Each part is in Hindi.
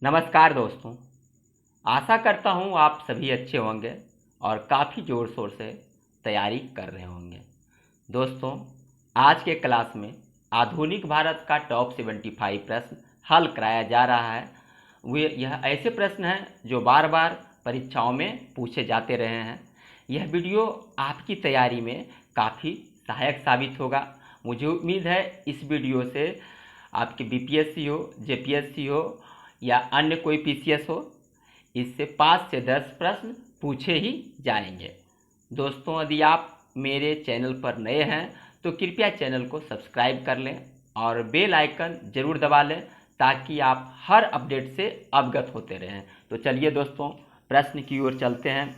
नमस्कार दोस्तों। आशा करता हूँ आप सभी अच्छे होंगे और काफ़ी ज़ोर शोर से तैयारी कर रहे होंगे। दोस्तों, आज के क्लास में आधुनिक भारत का टॉप 75 प्रश्न हल कराया जा रहा है। वे यह ऐसे प्रश्न हैं जो बार बार परीक्षाओं में पूछे जाते रहे हैं। यह वीडियो आपकी तैयारी में काफ़ी सहायक साबित होगा। मुझे उम्मीद है इस वीडियो से आपके बीपीएससी हो, जेपीएससी हो या अन्य कोई पीसीएस हो, इससे 5 से 10 प्रश्न पूछे ही जाएंगे। दोस्तों, यदि आप मेरे चैनल पर नए हैं तो कृपया चैनल को सब्सक्राइब कर लें और बेल आइकन ज़रूर दबा लें ताकि आप हर अपडेट से अवगत होते रहें। तो चलिए दोस्तों, प्रश्न की ओर चलते हैं।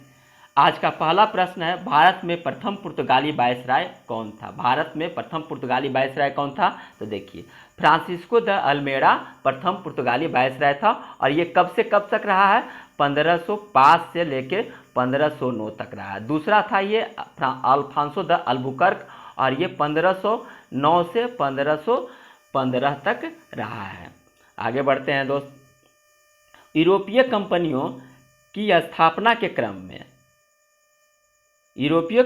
आज का पहला प्रश्न है, भारत में प्रथम पुर्तगाली वायसराय कौन था? भारत में प्रथम पुर्तगाली वायसराय कौन था? तो देखिए, फ्रांसिस्को द अल्मेडा प्रथम पुर्तगाली वायसराय था और ये कब से कब तक रहा है? 1505 से लेकर 1509 तक रहा है। दूसरा था ये अल्फांसो द अल्बुकर्क और ये 1509 से 1515 तक रहा है। आगे बढ़ते हैं दोस्त। यूरोपीय कंपनियों की स्थापना के क्रम में यूरोपीय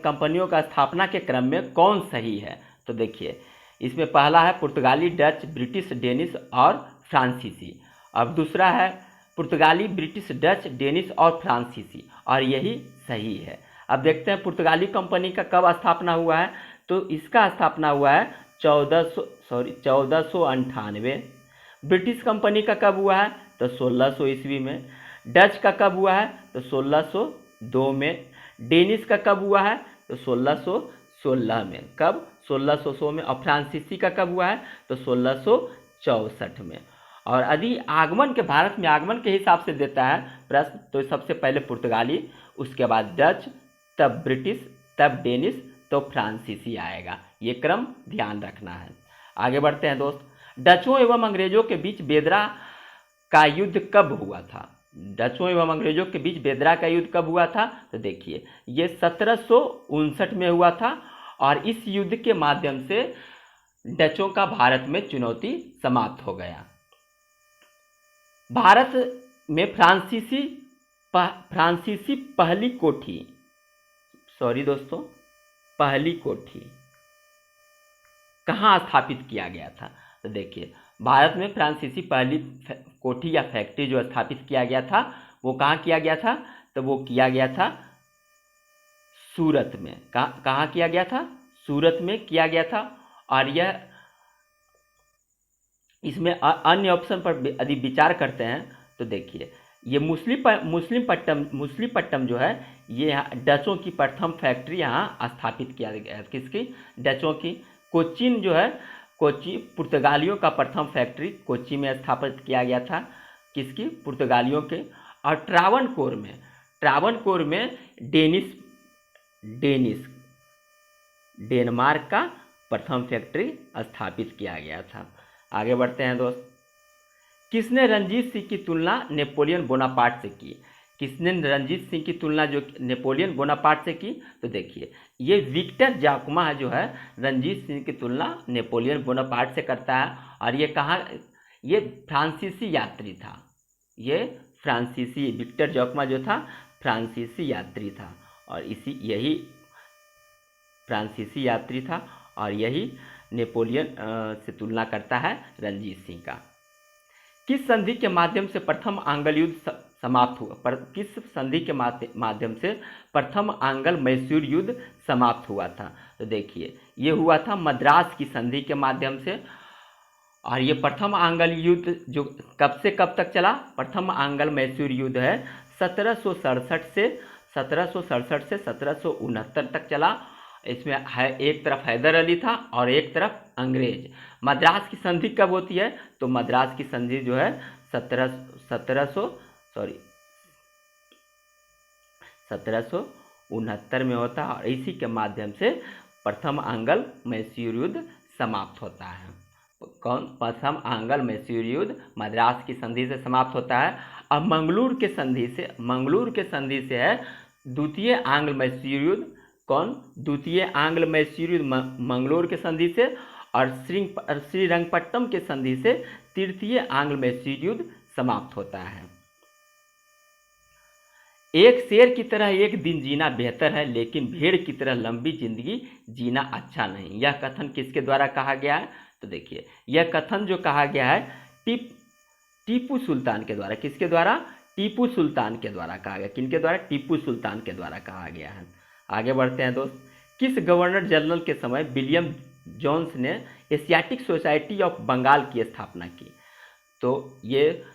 कंपनियों का स्थापना के क्रम में कौन सही है? तो देखिए, इसमें पहला है पुर्तगाली, डच, ब्रिटिश, डेनिश और फ्रांसीसी। अब दूसरा है पुर्तगाली, ब्रिटिश, डच, डेनिश और फ्रांसीसी और यही सही है। अब देखते हैं पुर्तगाली कंपनी का कब स्थापना हुआ है। तो इसका स्थापना हुआ है 1498। ब्रिटिश कंपनी का कब हुआ है? तो 1600 ईस्वी में। डच का कब हुआ है? तो 1602 में। डेनिश का कब हुआ है? तो 1616 में। कब? 1600 में। और फ्रांसीसी का कब हुआ है? तो 1664 में। और यदि आगमन के भारत में आगमन के हिसाब से देता है प्रश्न, तो सबसे पहले पुर्तगाली, उसके बाद डच, तब ब्रिटिश, तब डेनिश, तो फ्रांसीसी आएगा। ये क्रम ध्यान रखना है। आगे बढ़ते हैं दोस्त। डचों एवं अंग्रेजों के बीच बेदरा का युद्ध कब हुआ था? डचों एवं अंग्रेजों के बीच बेदरा का युद्ध कब हुआ था? तो देखिए, ये 1759 में हुआ था और इस युद्ध के माध्यम से डचों का भारत में चुनौती समाप्त हो गया। भारत में फ्रांसीसी पहली कोठी कहाँ स्थापित किया गया था? तो देखिए, भारत में फ्रांसीसी पहली कोठी या फैक्ट्री जो स्थापित किया गया था वो कहाँ किया गया था? तो वो किया गया था सूरत में। कहाँ किया गया था? सूरत में किया गया था। और यह इसमें अन्य ऑप्शन पर यदि विचार करते हैं तो देखिए, ये मुस्लिपट्टम जो है, ये डचों की प्रथम फैक्ट्री यहाँ स्थापित किया गया। किसकी? डचों की। कोचीन जो है, कोची पुर्तगालियों का प्रथम फैक्ट्री कोची में स्थापित किया गया था। किसकी? पुर्तगालियों के। और ट्रावनकोर में डेनमार्क का प्रथम फैक्ट्री स्थापित किया गया था। आगे बढ़ते हैं दोस्त। किसने रणजीत सिंह की तुलना नेपोलियन बोनापार्ट से की? किसने रणजीत सिंह की तुलना जो नेपोलियन बोनापार्ट से की? तो देखिए, ये विक्टर जाकुमा जो है, रणजीत सिंह की तुलना नेपोलियन बोनापार्ट से करता है। और ये कहाँ? ये फ्रांसीसी यात्री था। ये फ्रांसीसी विक्टर जाकुमा जो था, फ्रांसीसी यात्री था और यही फ्रांसीसी यात्री था और यही नेपोलियन से तुलना करता है रणजीत सिंह का। किस संधि के माध्यम से प्रथम आंग्ल युद्ध समाप्त हुआ? किस संधि के माध्यम से प्रथम आंग्ल मैसूर युद्ध समाप्त हुआ था? तो देखिए, ये हुआ था मद्रास की संधि के माध्यम से। और ये प्रथम आंग्ल युद्ध जो कब से कब तक चला? प्रथम आंग्ल मैसूर युद्ध है 1767 से 1769 तक चला। इसमें है, एक तरफ हैदर अली था और एक तरफ अंग्रेज। मद्रास की संधि कब होती है? तो मद्रास की संधि जो है 1769 में होता है और इसी के माध्यम से प्रथम आंग्ल मैसूर युद्ध समाप्त होता है। कौन? प्रथम आंग्ल मैसूर युद्ध मद्रास की संधि से समाप्त होता है। अब मंगलूर के संधि से है द्वितीय आंग्ल मैसूर युद्ध। कौन? द्वितीय आंग्ल मैसूर युद्ध मंगलोर के संधि से और श्रीरंगपट्टम के संधि से तृतीय आंग्ल मैसूर युद्ध समाप्त होता है। एक शेर की तरह एक दिन जीना बेहतर है, लेकिन भेड़ की तरह लंबी जिंदगी जीना अच्छा नहीं। यह कथन किसके द्वारा कहा गया है? तो देखिए, यह कथन जो कहा गया है टीपू सुल्तान के द्वारा। किसके द्वारा? टीपू सुल्तान के द्वारा कहा गया। किनके द्वारा? टीपू सुल्तान के द्वारा कहा गया है। आगे बढ़ते हैं दोस्त। किस गवर्नर जनरल के समय विलियम जोन्स ने एशियाटिक सोसाइटी ऑफ बंगाल की स्थापना की? तो ये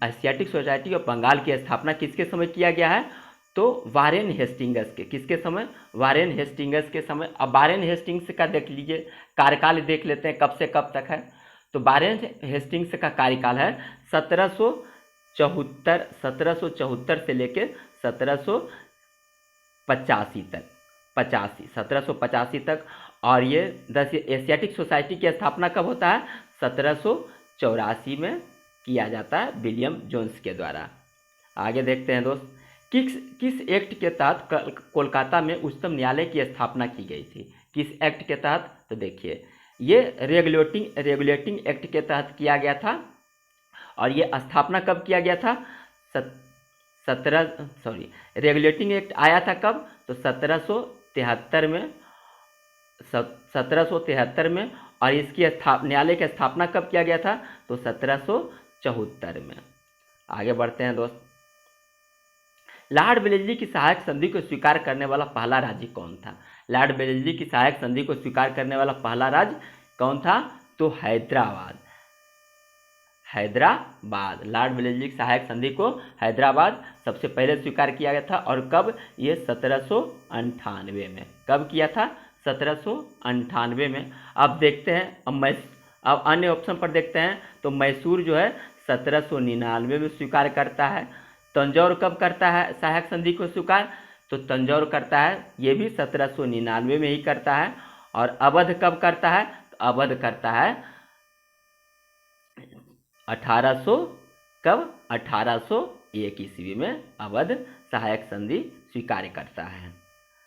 एशियाटिक सोसाइटी ऑफ बंगाल की स्थापना किसके समय किया गया है? तो वारेन हेस्टिंग्स के। किसके समय? वारेन हेस्टिंग्स के समय। अब वारेन हेस्टिंग्स का देख लीजिए, कार्यकाल देख लेते हैं कब से कब तक है। तो वारेन हेस्टिंग्स का कार्यकाल है 1774 से लेकर 1785 तक, 1785 तक। और ये एशियाटिक सोसाइटी की स्थापना कब होता है? 1784 में किया जाता है विलियम जोन्स के द्वारा। आगे देखते हैं दोस्त। किस एक्ट के तहत कोलकाता में उच्चतम न्यायालय की स्थापना की गई थी? किस एक्ट के तहत? तो देखिए, ये रेगुलेटिंग एक्ट के तहत किया गया था। और ये स्थापना कब किया गया था? रेगुलेटिंग एक्ट आया था कब? तो 1773 में, 1773 में। और इसकी न्यायालय की स्थापना कब किया गया था? तो 1774 में। आगे बढ़ते हैं दोस्त। लॉर्ड वेलेस्ली की सहायक संधि को स्वीकार करने वाला पहला राज्य कौन था? लॉर्ड वेलेस्ली की सहायक संधि को स्वीकार करने वाला पहला राज्य कौन था? तो हैदराबाद। हैदराबाद। लॉर्ड वेलेस्ली की सहायक संधि को हैदराबाद सबसे पहले स्वीकार किया गया था। और कब? ये 1798 में। कब किया था? 1798 में। अब देखते हैं, अब अन्य ऑप्शन पर देखते हैं। तो मैसूर जो है 1799 में स्वीकार करता है। तंजौर कब करता है सहायक संधि को स्वीकार? तो तंजौर करता है, ये भी 1799 में ही करता है। और अवध कब करता है? तो अवध करता है 1800, कब? 1801 ईस्वी में अवध सहायक संधि स्वीकार करता है।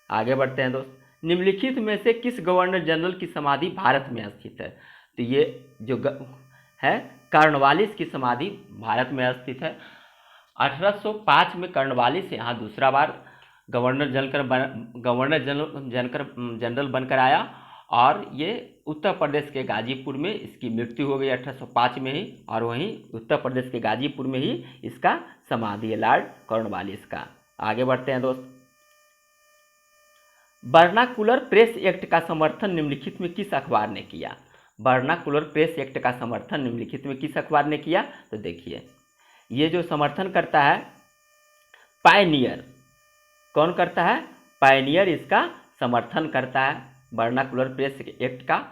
आगे बढ़ते हैं दोस्त। निम्नलिखित में से किस गवर्नर जनरल की समाधि भारत में स्थित है? तो ये जो है कॉर्नवालिस की समाधि भारत में स्थित है। 1805 में कॉर्नवालिस यहाँ दूसरा बार गवर्नर जनरल बनकर आया। और ये उत्तर प्रदेश के गाजीपुर में इसकी मृत्यु हो गई 1805 में ही। और वहीं उत्तर प्रदेश के गाजीपुर में ही इसका समाधि है, लॉर्ड कॉर्नवालिस का। आगे बढ़ते हैं दोस्त। वर्नाकुलर प्रेस एक्ट का समर्थन निम्नलिखित में किस अखबार ने किया? वर्नाकुलर प्रेस एक्ट का समर्थन निम्नलिखित में किस अखबार ने किया? तो देखिए, ये जो समर्थन करता है पायनियर। कौन करता है? पायनियर इसका समर्थन करता है, वर्नाकुलर प्रेस एक्ट का।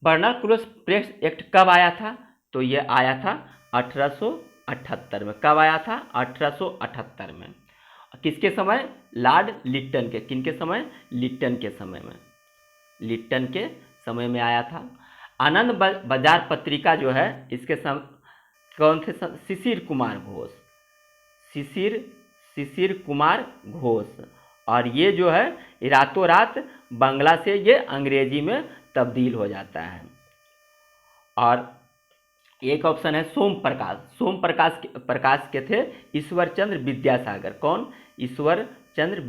वर्नाकुलर प्रेस एक्ट कब आया था? तो ये आया था 1878 में। कब आया था? 1878 में। किसके समय? लॉर्ड लिट्टन के। किनके समय? लिट्टन के समय में। लिट्टन के समय में आया था। आनंद बाजार पत्रिका जो है इसके कौन थे? शिशिर कुमार घोष। शिशिर कुमार घोष। और ये जो है रातों रात बांग्ला से ये अंग्रेजी में तब्दील हो जाता है। और एक ऑप्शन है सोम प्रकाश। सोम प्रकाश के थे ईश्वर चंद्र विद्यासागर। कौन? ईश्वर चंद्र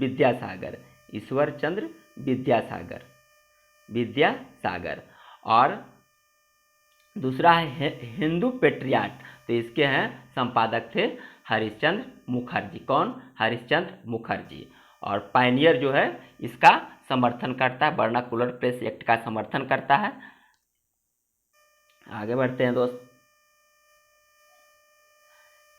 विद्यासागर। और दूसरा है हिंदू पेट्रियाट। तो इसके हैं संपादक थे हरिश्चंद्र मुखर्जी। कौन? हरिश्चंद्र मुखर्जी। और पायनियर जो है इसका समर्थन करता है, वर्नाकुलर प्रेस एक्ट का समर्थन करता है। आगे बढ़ते हैं दोस्त।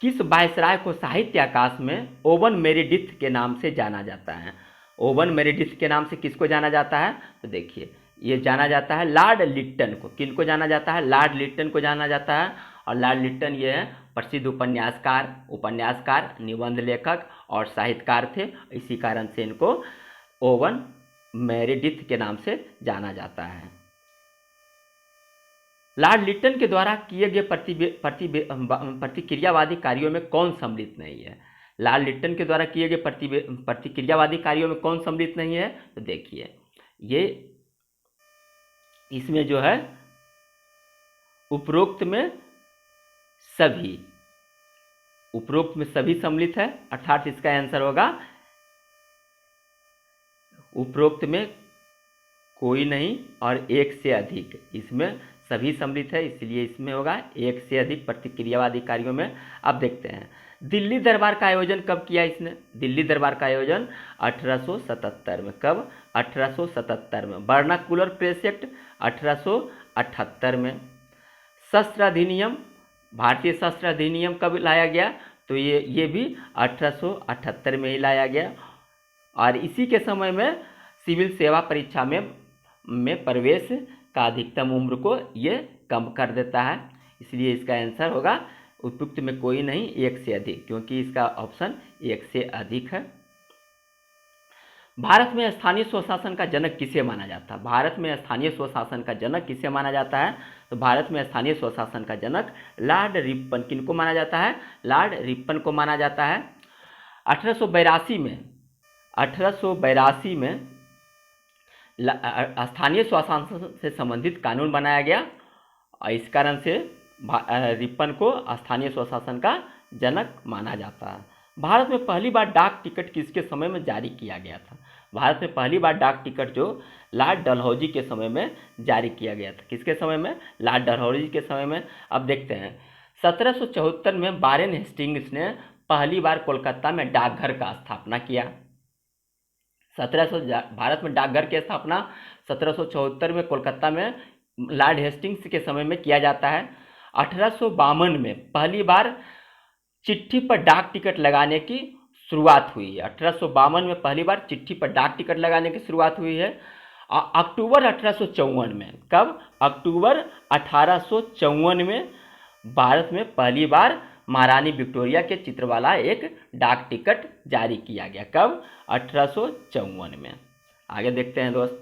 किस वायसराय को साहित्य आकाश में ओवन मेरेडिथ के नाम से जाना जाता है? ओवन मेरेडिथ के नाम से किसको जाना जाता है? तो देखिए, ये जाना जाता है लॉर्ड लिट्टन को। किनको जाना जाता है? लॉर्ड लिट्टन को जाना जाता है। और लॉर्ड लिट्टन ये है प्रसिद्ध उपन्यासकार, निबंध लेखक और साहित्यकार थे। इसी कारण से इनको ओवन मेरेडिथ के नाम से जाना जाता है। लॉर्ड लिट्टन के द्वारा किए गए प्रतिक्रियावादी कार्यों में कौन सम्मिलित नहीं है? लॉर्ड लिट्टन के द्वारा किए गए प्रतिक्रियावादी कार्यों में कौन सम्मिलित नहीं है? तो देखिए, ये इसमें जो है उपरोक्त में सभी, उपरोक्त में सभी सम्मिलित है, अर्थात इसका आंसर होगा उपरोक्त में कोई नहीं और एक से अधिक, इसमें सभी सम्मिलित है, इसलिए इसमें होगा एक से अधिक प्रतिक्रियावादी कार्यों में। अब देखते हैं दिल्ली दरबार का आयोजन कब किया इसने। दिल्ली दरबार का आयोजन 1877 में। कब? 1877 में। वर्नाकुलर प्रेस एक्ट 1878 में। शस्त्र अधिनियम, भारतीय शस्त्र अधिनियम कब लाया गया? तो ये भी 1878 में ही लाया गया। और इसी के समय में सिविल सेवा परीक्षा में प्रवेश का अधिकतम उम्र को ये कम कर देता है, इसलिए इसका आंसर होगा उपयुक्त में कोई नहीं, एक से अधिक, क्योंकि इसका ऑप्शन एक से अधिक है। भारत में स्थानीय स्वशासन का जनक किसे माना जाता है? भारत में स्थानीय स्वशासन का जनक किसे माना जाता है? तो भारत में स्थानीय स्वशासन का जनक लॉर्ड रिपन। किनको माना जाता है? लॉर्ड रिपन को माना जाता है। 1882 में स्थानीय स्वशासन से संबंधित कानून बनाया गया और इस कारण से रिपन को स्थानीय स्वशासन का जनक माना जाता है। भारत में पहली बार डाक टिकट किसके समय में जारी किया गया था? भारत में पहली बार डाक टिकट जो लॉर्ड डलहौजी के समय में जारी किया गया था। किसके समय में? लॉर्ड डलहौजी के समय में। अब देखते हैं 1774 में वारेन हेस्टिंग्स ने पहली बार कोलकाता में डाकघर का स्थापना किया। भारत में डाकघर की स्थापना 1774 में कोलकाता में लॉर्ड हेस्टिंग्स के समय में किया जाता है। 1852 में पहली बार चिट्ठी पर डाक टिकट लगाने की शुरुआत हुई है। 1852 में पहली बार चिट्ठी पर डाक टिकट लगाने की शुरुआत हुई है। अक्टूबर 1854 में। कब? अक्टूबर 1854 में भारत में पहली बार महारानी विक्टोरिया के चित्र वाला एक डाक टिकट जारी किया गया। कब? 1854 में। आगे देखते हैं दोस्त,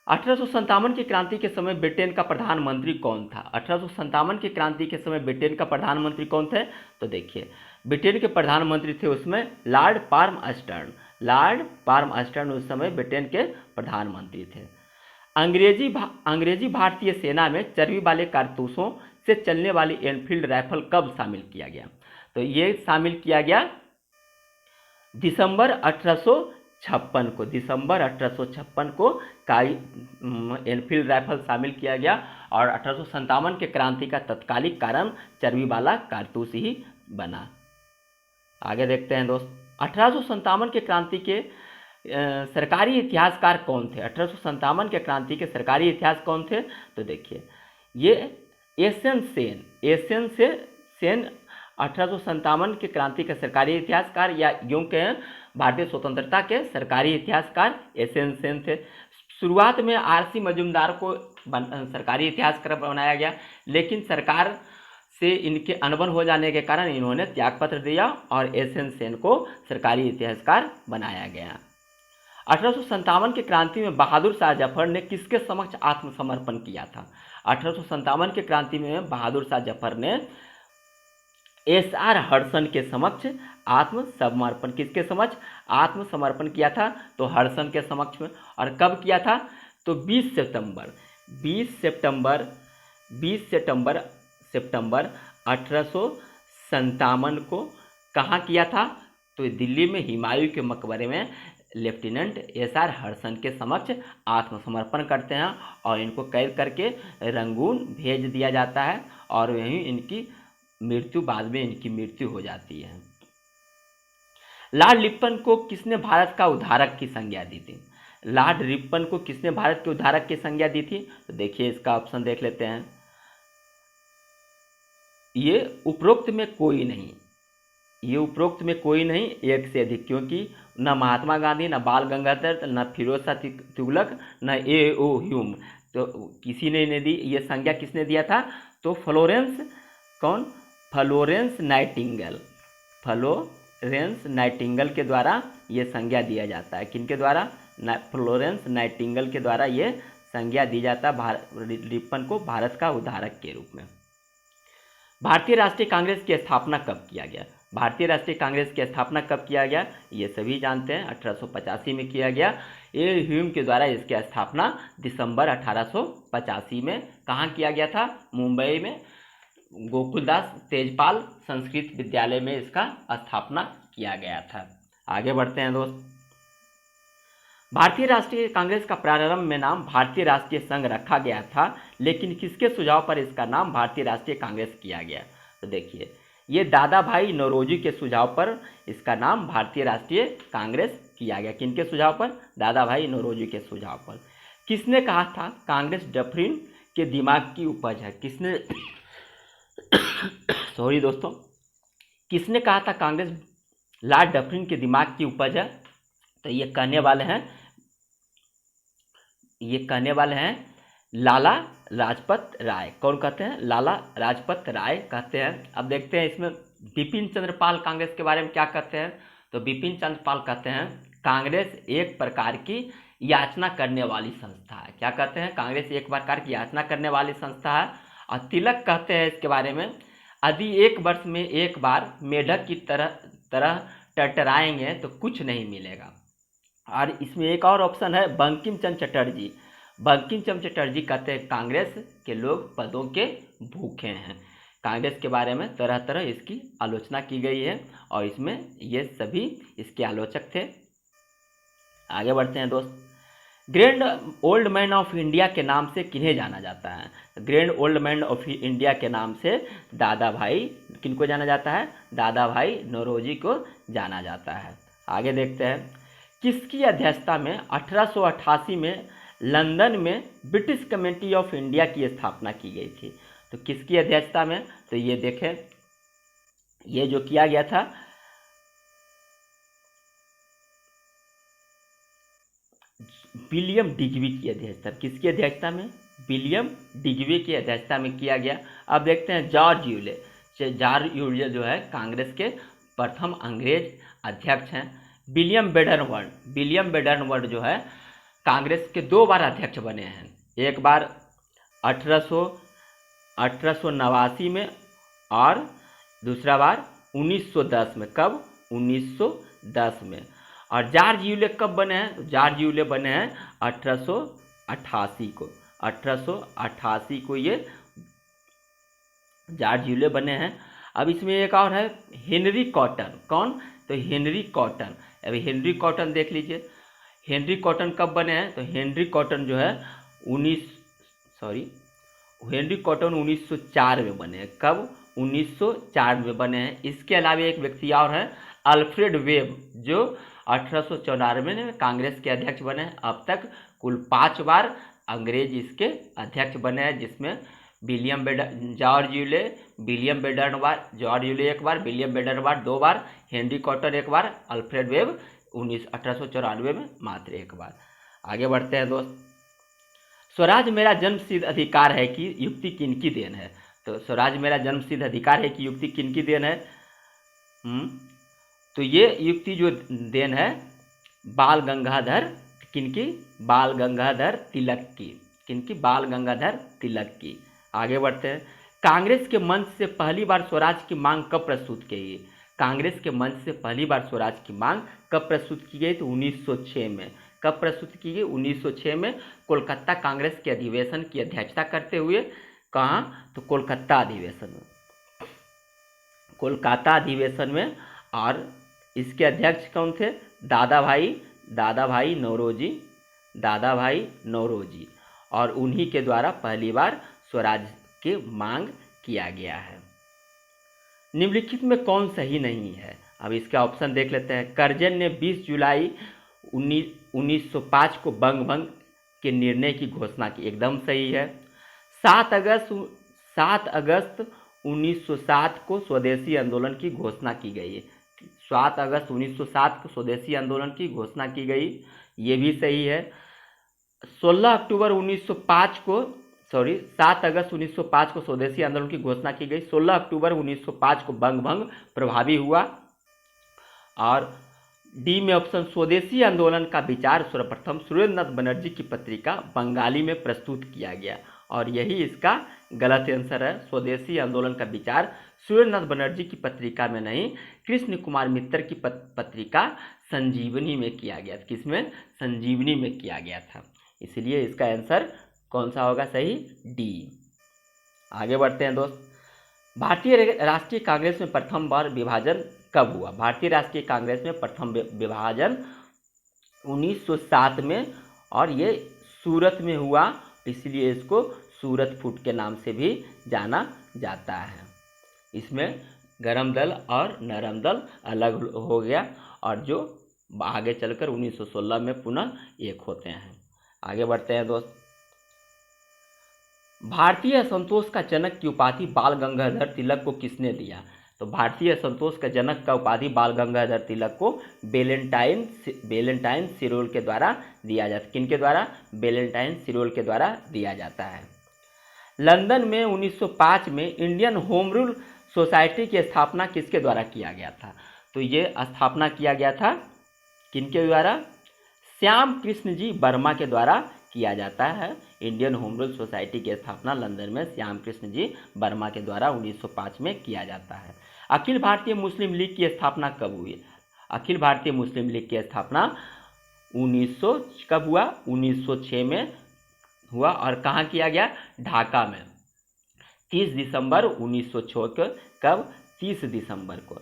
1857 की क्रांति के समय ब्रिटेन का प्रधानमंत्री कौन था? 1857 की क्रांति के समय ब्रिटेन का प्रधानमंत्री कौन थे? तो देखिए ब्रिटेन के प्रधानमंत्री थे उसमें लॉर्ड पाल्मर्स्टन। लॉर्ड पाल्मर्स्टन उस समय ब्रिटेन के प्रधानमंत्री थे। अंग्रेजी भारतीय सेना में चर्बी वाले कारतूसों से चलने वाली एनफील्ड राइफल कब शामिल किया गया? तो ये शामिल किया गया दिसंबर 1856 को। दिसंबर 1856 को एनफील्ड राइफल शामिल किया गया और 1857 के क्रांति का तत्कालिक कारण चर्बी वाला कारतूस ही बना। आगे देखते हैं दोस्त, 1857 के क्रांति के सरकारी इतिहासकार कौन थे? 1857 के क्रांति के सरकारी इतिहास कौन थे? तो देखिए ये एसएन सेन 1857 के क्रांति के सरकारी इतिहासकार, या यूं कहें भारतीय स्वतंत्रता के सरकारी इतिहासकार एसएन सेन थे। शुरुआत में आरसी मजूमदार को सरकारी इतिहासकार बनाया गया, लेकिन सरकार से इनके अनबन हो जाने के कारण इन्होंने त्यागपत्र दिया और एसएन सेन को सरकारी इतिहासकार बनाया गया। 1857 की क्रांति में बहादुर शाह जफर ने किसके समक्ष आत्मसमर्पण किया था? 1857 की क्रांति में बहादुर शाह जफर ने एसआर हडसन के समक्ष आत्मसमर्पण, किसके समक्ष आत्मसमर्पण किया था? तो हडसन के समक्ष में। और कब किया था? तो 20 सितंबर 1857 को। कहाँ किया था? तो दिल्ली में हुमायूं के मकबरे में लेफ्टिनेंट एसआर हडसन के समक्ष आत्मसमर्पण करते हैं और इनको कैद करके रंगून भेज दिया जाता है और यहीं इनकी मृत्यु, बाद में इनकी मृत्यु हो जाती है। लॉर्ड रिपन को किसने भारत का उद्धारक की संज्ञा दी थी? लॉर्ड रिपन को किसने भारत के उद्धारक की संज्ञा दी थी? तो देखिए इसका ऑप्शन देख लेते हैं। ये उपरोक्त में कोई नहीं, ये उपरोक्त में कोई नहीं, एक से अधिक, क्योंकि न महात्मा गांधी, न बाल गंगाधर, न फिरोज शाह तुगलक, न ए.ओ. ह्यूम, तो किसी ने नहीं दी। ये संज्ञा किसने दिया था? तो फ्लोरेंस नाइटिंगेल के द्वारा ये संज्ञा दिया जाता है। किनके द्वारा? फ्लोरेंस नाइटिंगेल के द्वारा ये संज्ञा दी जाता है रिपन को भारत का उद्धारक के रूप में। भारतीय राष्ट्रीय कांग्रेस की स्थापना कब किया गया? भारतीय राष्ट्रीय कांग्रेस की स्थापना कब किया गया? ये सभी जानते हैं, 1885 में किया गया। ए ह्यूम के द्वारा इसकी स्थापना दिसंबर 1885 में कहाँ किया गया था? मुंबई में गोकुलदास तेजपाल संस्कृत विद्यालय में इसका स्थापना किया गया था। आगे बढ़ते हैं दोस्त। भारतीय राष्ट्रीय कांग्रेस का प्रारंभ में नाम भारतीय राष्ट्रीय संघ रखा गया था, लेकिन किसके सुझाव पर इसका नाम भारतीय राष्ट्रीय कांग्रेस किया गया? तो देखिए, ये दादा भाई नौरोजी के सुझाव पर इसका नाम भारतीय राष्ट्रीय कांग्रेस किया गया। किनके सुझाव पर? दादा भाई नौरोजी के सुझाव पर। किसने कहा था कांग्रेस डफरिन के दिमाग की उपज है? किसने सॉरी दोस्तों, किसने कहा था कांग्रेस लॉर्ड डफरिन के दिमाग की उपज है? तो ये कहने वाले हैं लाला लाजपत राय। कौन कहते हैं? लाला लाजपत राय कहते हैं। अब देखते हैं इसमें बिपिन चंद्र पाल कांग्रेस के बारे में क्या कहते हैं। तो बिपिन चंद्र पाल कहते हैं कांग्रेस एक प्रकार की याचना करने वाली संस्था है। क्या कहते हैं? कांग्रेस एक प्रकार की याचना करने वाली संस्था है। और तिलक कहते हैं इसके बारे में, यदि एक वर्ष में एक बार मेढक की तरह टरटराएंगे तो कुछ नहीं मिलेगा। और इसमें एक और ऑप्शन है बंकिम चंद्र चटर्जी। बंकिम चंद्र चटर्जी कहते हैं कांग्रेस के लोग पदों के भूखे हैं। कांग्रेस के बारे में तरह तरह इसकी आलोचना की गई है और इसमें ये सभी इसके आलोचक थे। आगे बढ़ते हैं दोस्त। Grand old man of India के नाम से किन्हें जाना जाता है? Grand old man of India के नाम से दादा भाई, किनको जाना जाता है? दादा भाई नौरोजी को जाना जाता है। आगे देखते हैं, किसकी अध्यक्षता में 1888 में लंदन में ब्रिटिश कमेटी ऑफ इंडिया की स्थापना की गई थी? तो किसकी अध्यक्षता में? तो ये देखें, ये जो किया गया था विलियम डिग्बी की अध्यक्षता। किसकी अध्यक्षता में? विलियम डिग्बी की अध्यक्षता में किया गया। अब देखते हैं जॉर्ज यूले। जॉर्ज यूले जो है कांग्रेस के प्रथम अंग्रेज अध्यक्ष हैं। विलियम बेडनवर्ड जो है कांग्रेस के 2 बार अध्यक्ष बने हैं। एक बार 1889 में और दूसरा बार 1910 में। कब? 1910 में। और जॉर्ज यूले कब बने हैं? जॉर्ज यूले बने हैं 1888 को। 1888 को ये जॉर्ज यूले बने हैं। अब इसमें एक और है हेनरी कॉटन। कौन? तो हेनरी कॉटन। अभी हेनरी कॉटन देख लीजिए, हेनरी कॉटन कब बने हैं? तो हेनरी कॉटन जो है 1904 में बने हैं। कब? 1904 में बने हैं। इसके अलावा एक व्यक्ति और है अल्फ्रेड वेब, जो 1894 में कांग्रेस के अध्यक्ष बने हैं। अब तक कुल 5 बार अंग्रेज इसके अध्यक्ष बने हैं, जिसमें जॉर्ज यूले, विलियम बेडनवर्ड, जॉर्ज यूले एक बार, विलियम बेडनवर्ड 2 बार, हेनरी कॉटन एक बार, अल्फ्रेड वेब 1894 में मात्र 1 बार। आगे बढ़ते हैं दोस्त। स्वराज मेरा जन्मसिद्ध अधिकार है कि युक्ति किनकी देन है? तो स्वराज मेरा जन्मसिद्ध अधिकार है कि युक्ति किनकी देन है? तो ये युक्ति जो देन है बाल गंगाधर, किनकी? बाल गंगाधर तिलक की। किनकी? बाल गंगाधर तिलक की। आगे बढ़ते हैं। कांग्रेस के मंच से पहली बार स्वराज की मांग कब प्रस्तुत की गई? कांग्रेस के मंच से पहली बार स्वराज की मांग कब प्रस्तुत की गई? तो 1906 में। कब प्रस्तुत की गई? 1906 में कोलकाता कांग्रेस के अधिवेशन की अध्यक्षता करते हुए। कहाँ? तो कोलकाता अधिवेशन में, कोलकाता अधिवेशन में। और इसके अध्यक्ष कौन थे? दादा भाई नौरोजी। और उन्हीं के द्वारा पहली बार स्वराज की मांग किया गया है। निम्नलिखित में कौन सही नहीं है? अब इसका ऑप्शन देख लेते हैं। करजन ने 20 जुलाई 1905 को बंग के निर्णय की घोषणा की। एकदम सही है। 7 अगस्त 1907 को स्वदेशी आंदोलन की घोषणा की गई है। 7 अगस्त 1907 को स्वदेशी आंदोलन की घोषणा की गई, ये भी सही है। 7 अगस्त 1905 को स्वदेशी आंदोलन की घोषणा की गई। 16 अक्टूबर 1905 को बंग प्रभावी हुआ। और डी में ऑप्शन, स्वदेशी आंदोलन का विचार सर्वप्रथम सुरेंद्रनाथ बनर्जी की पत्रिका बंगाली में प्रस्तुत किया गया। और यही इसका गलत आंसर है। स्वदेशी आंदोलन का विचार सुरेंद्रनाथ बनर्जी की पत्रिका में नहीं, कृष्ण कुमार मित्तर की पत्रिका संजीवनी में किया गया। किसमें? संजीवनी में किया गया था। इसलिए इसका आंसर कौन सा होगा सही? डी। आगे बढ़ते हैं दोस्त। भारतीय राष्ट्रीय कांग्रेस में प्रथम बार विभाजन कब हुआ? भारतीय राष्ट्रीय कांग्रेस में प्रथम विभाजन 1907 में, और ये सूरत में हुआ, इसलिए इसको सूरत फूट के नाम से भी जाना जाता है। इसमें गरम दल और नरम दल अलग हो गया, और जो आगे चलकर 1916 में पुनः एक होते हैं। आगे बढ़ते हैं दोस्त। भारतीय असंतोष का जनक की उपाधि बाल गंगाधर तिलक को किसने दिया? तो भारतीय असंतोष का जनक का उपाधि बाल गंगाधर तिलक को वेलेंटाइन सिरोल के द्वारा दिया जाता है। किनके द्वारा? वेलेंटाइन सिरोल के द्वारा दिया जाता है। लंदन में 1905 में इंडियन होम रूल सोसाइटी की स्थापना किसके द्वारा किया गया था? तो ये स्थापना किया गया था किनके द्वारा? श्याम कृष्ण जी वर्मा के द्वारा किया जाता है। इंडियन होम रूल सोसाइटी की स्थापना लंदन में श्याम कृष्ण जी वर्मा के द्वारा 1905 में किया जाता है। अखिल भारतीय मुस्लिम लीग की स्थापना कब हुई? अखिल भारतीय मुस्लिम लीग की स्थापना 1900 कब हुआ? 1906 में हुआ। और कहाँ किया गया? ढाका में 30 दिसंबर 1906 को। कब? 30 दिसंबर को।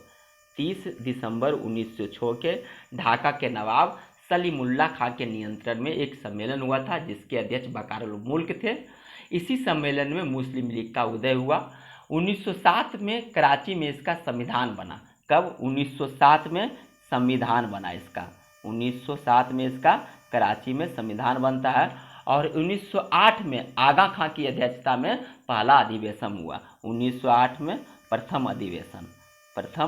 30 दिसंबर 1906 के ढाका के नवाब सलीमुल्लाह खां के नियंत्रण में एक सम्मेलन हुआ था, जिसके अध्यक्ष बकारउल मुल्क थे। इसी सम्मेलन में मुस्लिम लीग का उदय हुआ। 1907 में कराची में इसका संविधान बना। कब? 1907 में संविधान बना इसका। 1907 में इसका कराची में संविधान बनता है। और 1908 में आगा खां की अध्यक्षता में पहला अधिवेशन हुआ। 1908 में प्रथम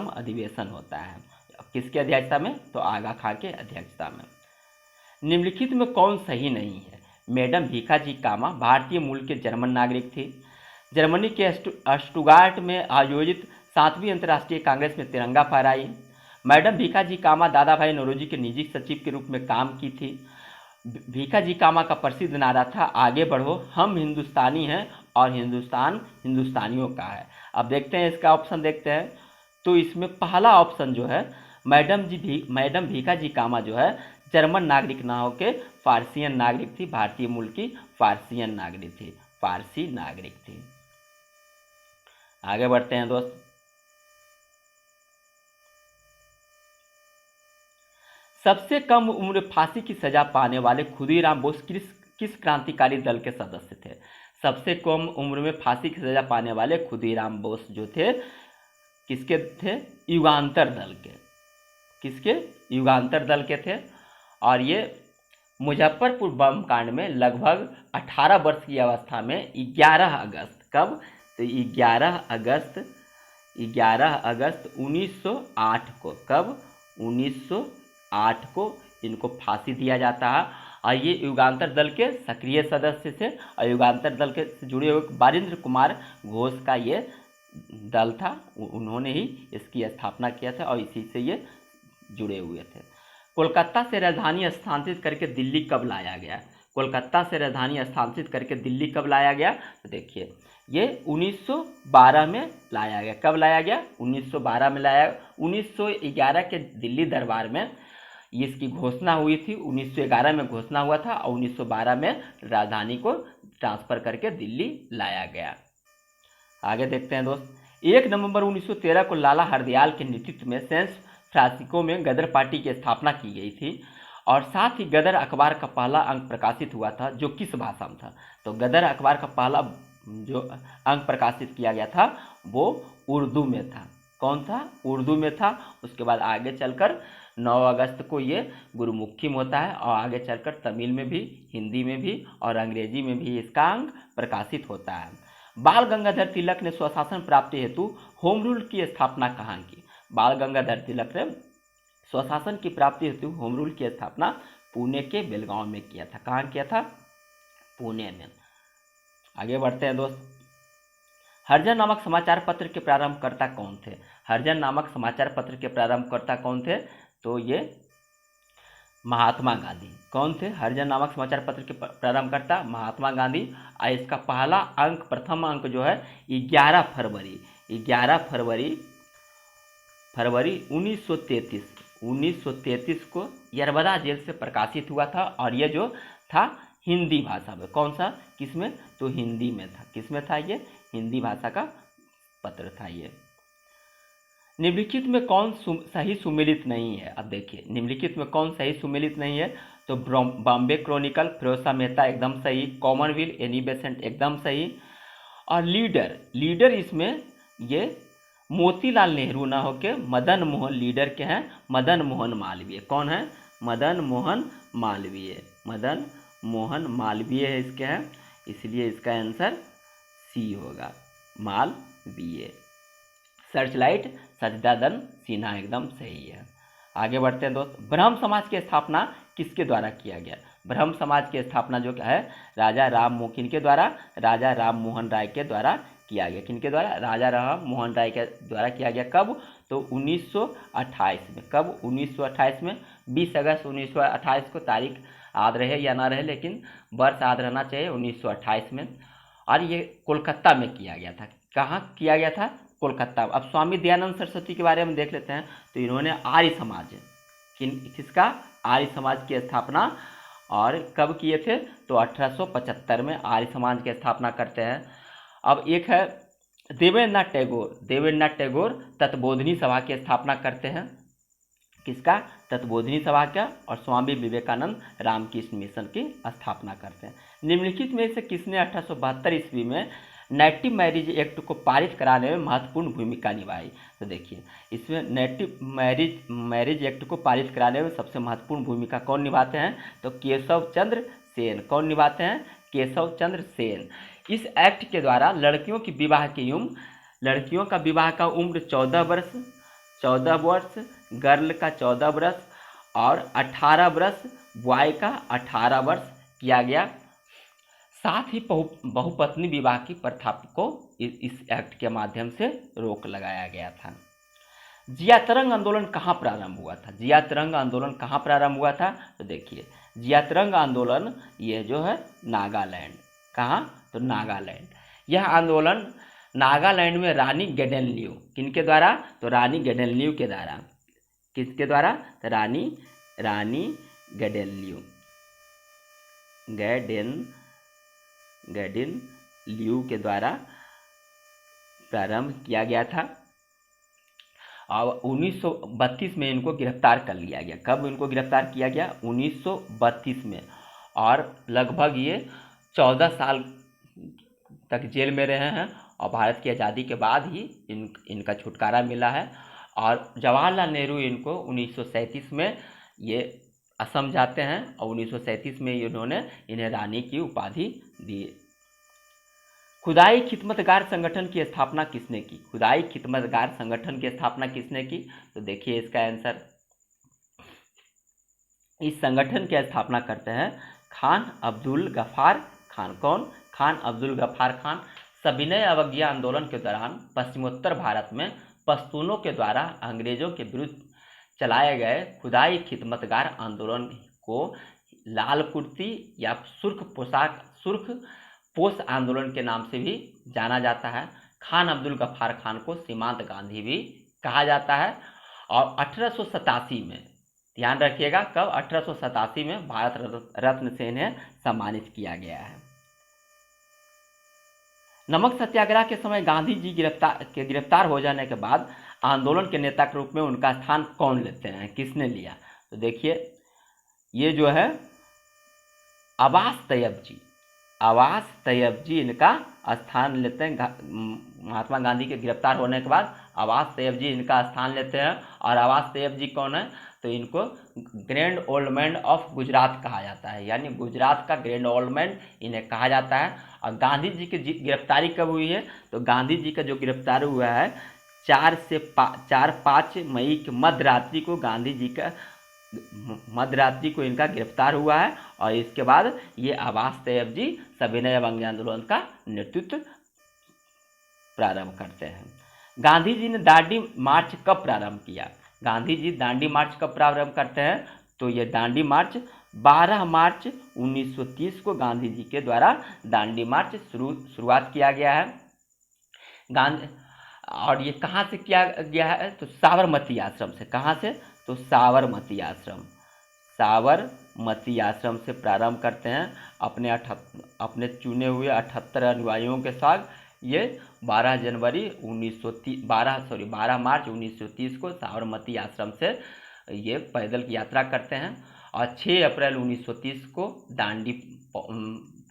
अधिवेशन होता है। किसके अध्यक्षता में? तो आगा खां के अध्यक्षता में। निम्नलिखित में कौन सही नहीं है? मैडम भीखाजी कामा भारतीय मूल के जर्मन नागरिक थी। जर्मनी के स्टुटगार्ट में आयोजित 7वीं अंतर्राष्ट्रीय कांग्रेस में तिरंगा फहराई। मैडम भीखाजी कामा दादा भाई नौरोजी के निजी सचिव के रूप में काम की थी। भीखाजी कामा का प्रसिद्ध नारा था, आगे बढ़ो, हम हिंदुस्तानी हैं और हिंदुस्तान हिंदुस्तानियों का है। अब देखते हैं इसका ऑप्शन देखते हैं। तो इसमें पहला ऑप्शन जो है, मैडम भीखाजी कामा जो है जर्मन नागरिक ना होके फारसियन नागरिक थी। भारतीय मूल की फारसी नागरिक थी। आगे बढ़ते हैं दोस्त। सबसे कम उम्र फांसी की सजा पाने वाले खुदीराम बोस किस क्रांतिकारी दल के सदस्य थे? सबसे कम उम्र में फांसी की सजा पाने वाले खुदीराम बोस जो थे, किसके थे? युगांतर दल के। किसके? युगांतर दल के थे। और ये मुजफ्फरपुर बम कांड में लगभग 18 वर्ष की अवस्था में 11 अगस्त, कब? तो 11 अगस्त 1908 को। कब? 1908 को इनको फांसी दिया जाता है। और ये युगांतर दल के सक्रिय सदस्य थे। और युगांतर दल के से जुड़े हुए बारिंद्र कुमार घोष का ये दल था, उन्होंने ही इसकी स्थापना किया था और इसी से ये जुड़े हुए थे। कोलकाता से राजधानी स्थानांतरित करके दिल्ली कब लाया गया? कोलकाता से राजधानी स्थानांतरित करके दिल्ली कब लाया गया? तो देखिए, ये 1912 में लाया गया। कब लाया गया? 1912 में लाया। 1911 के दिल्ली दरबार में इसकी घोषणा हुई थी। 1911 में घोषणा हुआ था और 1912 में राजधानी को ट्रांसफ़र करके दिल्ली लाया गया। आगे देखते हैं दोस्त। 1 नवंबर 1913 को लाला हरदयाल के नेतृत्व में सैन फ्रांसिस्को में गदर पार्टी की स्थापना की गई थी। और साथ ही गदर अखबार का पहला अंक प्रकाशित हुआ था, जो किस भाषा में था? तो गदर अखबार का पहला जो अंक प्रकाशित किया गया था वो उर्दू में था। कौन था? उर्दू में था। उसके बाद आगे चलकर 9 अगस्त को ये गुरुमुखी में होता है और आगे चलकर तमिल में भी, हिंदी में भी और अंग्रेजी में भी इसका अंक प्रकाशित होता है। बाल गंगाधर तिलक ने स्वशासन प्राप्ति हेतु होम रूल की स्थापना कहाँ की? बाल गंगाधर तिलक ने स्वशासन की प्राप्ति हेतु होम रूल की स्थापना पुणे के बेलगांव में किया था। कहाँ किया था? पुणे में। आगे बढ़ते हैं दोस्त। हरिजन नामक समाचार पत्र के प्रारंभकर्ता कौन थे? हरिजन नामक समाचार पत्र के प्रारंभकर्ता कौन थे? तो ये महात्मा गांधी। कौन थे हरिजन नामक समाचार पत्र के प्रारंभकर्ता? महात्मा गांधी। और इसका पहला अंक, प्रथम अंक जो है 11 फरवरी 1933 को यरबदा जेल से प्रकाशित हुआ था। और ये जो था हिंदी भाषा में। कौन सा? किस में? तो हिंदी में था। किस में था ये? हिंदी भाषा का पत्र था ये। निम्नलिखित में कौन सही सुमेलित नहीं है? अब देखिए निम्नलिखित में कौन सही सुमेलित नहीं है? तो बॉम्बे क्रॉनिकल फिरोज शाह मेहता एकदम सही, कॉमनवेल्थ एनी बेसेंट एकदम सही, और लीडर इसमें ये मोतीलाल नेहरू ना होके मदन मोहन, लीडर के हैं मदन मोहन मालवीय। कौन है? मदन मोहन मालवीय। मदन मोहन मालवीय है इसके हैं, इसलिए इसका आंसर सी होगा, मालवीय। सर्चलाइट सचिदानंद सिन्हा एकदम सही है। आगे बढ़ते हैं दोस्त। ब्रह्म समाज की स्थापना किसके द्वारा किया गया? ब्रह्म समाज की स्थापना जो है राजा राम किनके द्वारा? राजा राम मोहन राय के द्वारा किया गया। किनके द्वारा? राजा राम मोहन राय के द्वारा किया गया। कब? तो 1928 में। कब? 1928 में। 20 अगस्त 1928 को, तारीख याद रहे या ना रहे लेकिन वर्ष याद रहना चाहिए, 1928 में। और ये कोलकाता में किया गया था। कहाँ किया गया था? कोलकाता। अब स्वामी दयानंद सरस्वती के बारे में देख लेते हैं। तो इन्होंने आर्य समाज, किसका? आर्य समाज की स्थापना और कब किए थे? तो 1875 में आर्य समाज की स्थापना करते हैं। अब एक है देवेंद्रनाथ टैगोर। देवेंद्रनाथ टैगोर तत्बोधिनी सभा की स्थापना करते हैं। किसका? तत्बोधिनी सभा का। और स्वामी विवेकानंद रामकृष्ण मिशन की स्थापना करते हैं। निम्नलिखित में से किसने 1872 ईस्वी में नेटिव मैरिज एक्ट को पारित कराने में महत्वपूर्ण भूमिका निभाई? तो देखिए इसमें नेटिव मैरिज एक्ट को पारित कराने में सबसे महत्वपूर्ण भूमिका कौन निभाते हैं? तो केशव चंद्र सेन। कौन निभाते हैं? केशव चंद्र सेन। इस एक्ट के द्वारा लड़कियों की विवाह की उम्र, लड़कियों का विवाह का उम्र 14 वर्ष, गर्ल का 14 वर्ष और 18 वर्ष, बॉय का 18 वर्ष किया गया। साथ ही बहुपत्नी विवाह की प्रथा को इस एक्ट के माध्यम से रोक लगाया गया था। जिया तरंग आंदोलन कहाँ प्रारंभ हुआ था? जिया तरंग आंदोलन कहाँ प्रारंभ हुआ था? तो देखिए जिया तरंग आंदोलन ये जो है नागालैंड। कहाँ? तो नागालैंड। यह आंदोलन नागालैंड में रानी गेडेनलियू, किनके द्वारा? तो रानी गेडेनलियू के द्वारा। किसके द्वारा? तो रानी गेडेनलियू गेडेनलियू के द्वारा प्रारंभ किया गया था। और 1932 में इनको गिरफ्तार कर लिया गया। कब इनको गिरफ्तार किया गया? 1932 में। और लगभग ये 14 साल तक जेल में रहे हैं और भारत की आज़ादी के बाद ही इनका छुटकारा मिला है। और जवाहरलाल नेहरू इनको 1937 में ये असम जाते हैं और 1937 में इन्हें रानी की उपाधि दी। खुदाई खिदमतगार संगठन की स्थापना किसने की? खुदाई खिदमतगार संगठन की स्थापना किसने की? तो देखिए इसका आंसर, इस संगठन की स्थापना करते हैं खान अब्दुल गफ्फार खान। कौन? खान अब्दुल गफ्फार खान। सविनय अवज्ञा आंदोलन के दौरान पश्चिमोत्तर भारत में पश्तूनों के द्वारा अंग्रेजों के विरुद्ध चलाए गए खुदाई खिदमतगार आंदोलन को लाल कुर्ती या सुर्ख पोश आंदोलन के नाम से भी जाना जाता है। खान अब्दुल गफ्फार खान को सीमांत गांधी भी कहा जाता है। और 1887 में, ध्यान रखिएगा कब? 1887 में भारत रत्न से इन्हें सम्मानित किया गया है। नमक सत्याग्रह के समय गांधी जी गिरफ्तार हो जाने के बाद आंदोलन के नेता के रूप में उनका स्थान कौन लेते हैं? किसने लिया? तो देखिए ये जो है अब्बास तैयब जी इनका स्थान लेते हैं। महात्मा गांधी के गिरफ्तार होने के बाद अब्बास तैयब जी इनका स्थान लेते हैं। और अब्बास तैयब जी कौन है? तो इनको grand old man of Gujarat कहा जाता है, यानी गुजरात का ग्रैंड ओल्ड मैन इन्हें कहा जाता है। और गांधी जी की गिरफ्तारी कब हुई है? तो गांधी जी का जो गिरफ्तार हुआ है 4-5 मई की मध्यरात्रि को गांधी जी का इनका गिरफ्तार हुआ है। और इसके बाद ये अब्बास तैयब जी सविनय अवज्ञा आंदोलन का नेतृत्व प्रारंभ करते हैं। गांधी जी ने दांडी मार्च कब प्रारंभ किया? गांधी जी दांडी मार्च कब प्रारंभ करते हैं? तो ये दांडी मार्च 12 मार्च 1930 को गांधी जी के द्वारा दांडी मार्च शुरुआत किया गया है। और ये कहाँ से किया गया है? तो साबरमती आश्रम से। कहाँ से? तो साबरमती आश्रम से प्रारंभ करते हैं। अपने चुने हुए 78 अनुयायियों के साथ ये 12 मार्च 1930 को साबरमती आश्रम से ये पैदल की यात्रा करते हैं और 6 अप्रैल 1930 को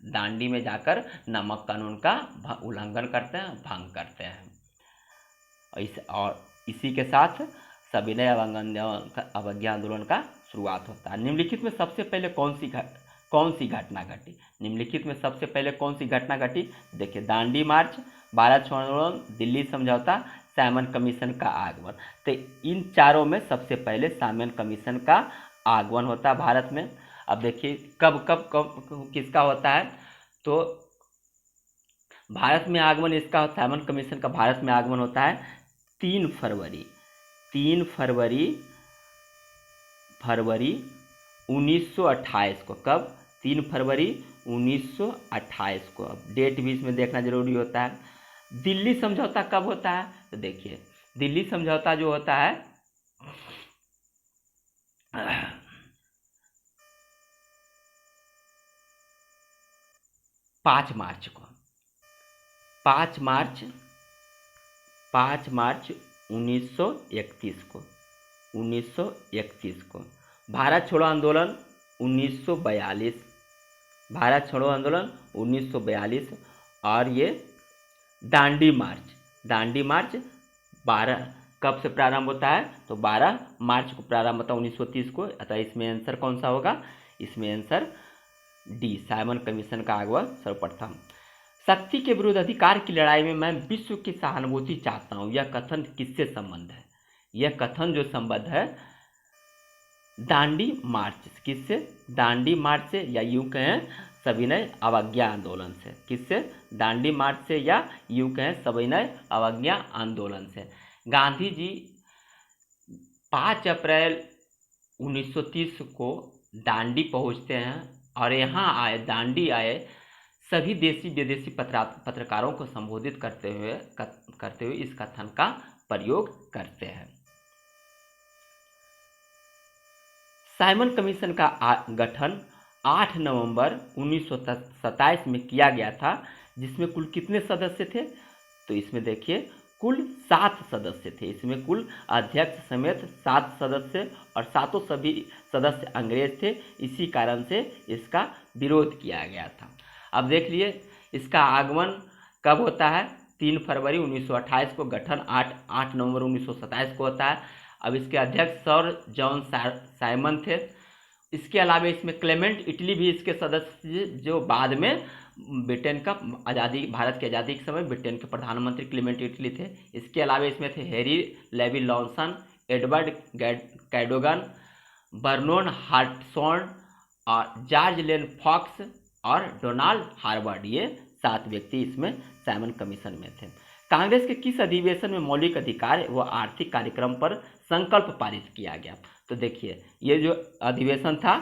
दांडी में जाकर नमक कानून का उल्लंघन करते हैं, भंग करते हैं। और इसी के साथ सविनय अवज्ञा आंदोलन का शुरुआत होता है। निम्नलिखित में सबसे पहले कौन सी घटना घटी? निम्नलिखित में सबसे पहले कौन सी घटना घटी? देखिए, दांडी मार्च, भारत छोड़ो आंदोलन, दिल्ली समझौता, साइमन कमीशन का आगमन। तो इन चारों में सबसे पहले साइमन कमीशन का आगमन होता है भारत में। अब देखिए कब किसका होता है, तो भारत में आगमन इसका, साइमन कमीशन का भारत में आगमन होता है 3 फरवरी 1928 को। कब? 3 फरवरी 1928 को। अब डेट भी इसमें देखना जरूरी होता है। दिल्ली समझौता कब होता है? तो देखिए, दिल्ली समझौता जो होता है 5 मार्च को। 5 मार्च 1931 को। 1931 को। भारत छोड़ो आंदोलन 1942, भारत छोड़ो आंदोलन 1942। और ये दांडी मार्च 12 कब से प्रारंभ होता है? तो 12 मार्च को प्रारंभ होता है 1930 को। अतः इसमें आंसर कौन सा होगा? इसमें आंसर डी, साइमन कमीशन का आगमन सर्वप्रथम। शक्ति के विरुद्ध अधिकार की लड़ाई में मैं विश्व की सहानुभूति चाहता हूँ, यह कथन किससे संबंध है? यह कथन जो संबंध है दांडी मार्च, किससे? दांडी मार्च से, या यूं कहें सविनय अवज्ञा आंदोलन से। किससे? दांडी मार्च से, या यूं कहें सविनय अवज्ञा आंदोलन से। गांधी जी 5 अप्रैल 1930 को दांडी पहुंचते हैं और यहाँ आए, दांडी आए, सभी देशी विदेशी पत्रकारों को संबोधित करते हुए इस कथन का प्रयोग करते हैं। साइमन कमीशन का गठन 8 नवंबर 1927 में किया गया था, जिसमें कुल कितने सदस्य थे? तो इसमें देखिए कुल 7 सदस्य थे। इसमें कुल अध्यक्ष समेत 7 सदस्य और सातों सभी सदस्य अंग्रेज थे। इसी कारण से इसका विरोध किया गया था। अब देख लिए इसका आगमन कब होता है? 3 फरवरी 1928 को। गठन 8 नवंबर 1927 को होता है। अब इसके अध्यक्ष सर जॉन साइमन थे। इसके अलावा इसमें क्लेमेंट इटली भी इसके सदस्य, जो बाद में ब्रिटेन का भारत की आज़ादी के समय ब्रिटेन के प्रधानमंत्री क्लेमेंट इटली थे। इसके अलावा इसमें थे हैरी लेवी लॉन्सन, एडवर्ड कैडोगन, बर्नोन हार्टसॉन और जॉर्ज लेन फॉक्स और डोनाल्ड हार्वर्ड। ये 7 व्यक्ति इसमें साइमन कमीशन में थे। कांग्रेस के किस अधिवेशन में मौलिक अधिकार व आर्थिक कार्यक्रम पर संकल्प पारित किया गया? तो देखिए ये जो अधिवेशन था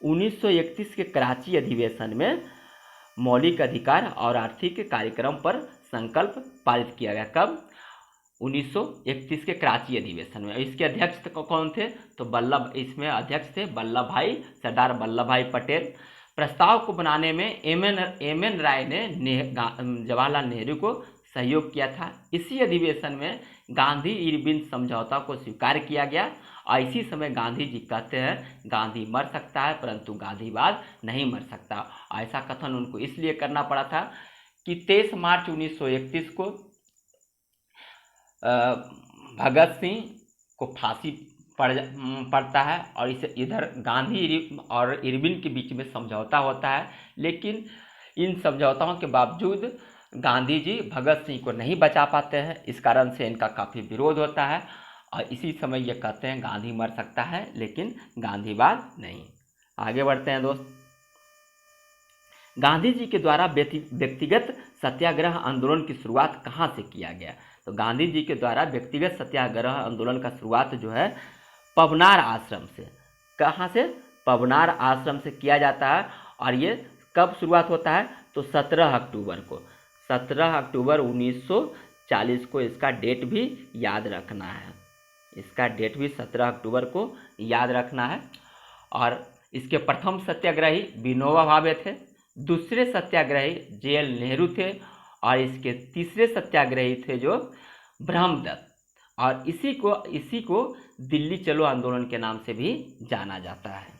1931 के कराची अधिवेशन में मौलिक अधिकार और आर्थिक कार्यक्रम पर संकल्प पारित किया गया। कब? 1931 के कराची अधिवेशन में। इसके अध्यक्ष कौन थे? तो इसमें अध्यक्ष थे सरदार वल्लभ भाई पटेल। प्रस्ताव को बनाने में एम एन राय ने जवाहरलाल नेहरू को सहयोग किया था। इसी अधिवेशन में गांधी इरविन समझौता को स्वीकार किया गया और इसी समय गांधी जी कहते हैं गांधी मर सकता है परंतु गांधीवाद नहीं मर सकता। ऐसा कथन उनको इसलिए करना पड़ा था कि 23 मार्च 1931 को भगत सिंह को फांसी पड़ता है और इधर गांधी और इरविन के बीच में समझौता होता है। लेकिन इन समझौताओं के बावजूद गांधी जी भगत सिंह को नहीं बचा पाते हैं। इस कारण से इनका काफ़ी विरोध होता है और इसी समय ये कहते हैं गांधी मर सकता है लेकिन गांधीवाद नहीं। आगे बढ़ते हैं दोस्त। गांधी जी के द्वारा व्यक्तिगत सत्याग्रह आंदोलन की शुरुआत कहाँ से किया गया? तो गांधी जी के द्वारा व्यक्तिगत सत्याग्रह आंदोलन का शुरुआत जो है पवनार आश्रम से। कहाँ से? पवनार आश्रम से किया जाता है। और ये कब शुरुआत होता है? तो 17 अक्टूबर को। 17 अक्टूबर 1940 को। इसका डेट भी याद रखना है। इसका डेट भी 17 अक्टूबर को याद रखना है। और इसके प्रथम सत्याग्रही विनोबा भावे थे। दूसरे सत्याग्रही जे एल नेहरू थे और इसके तीसरे सत्याग्रही थे जो ब्रह्मदत्त, और इसी को दिल्ली चलो आंदोलन के नाम से भी जाना जाता है।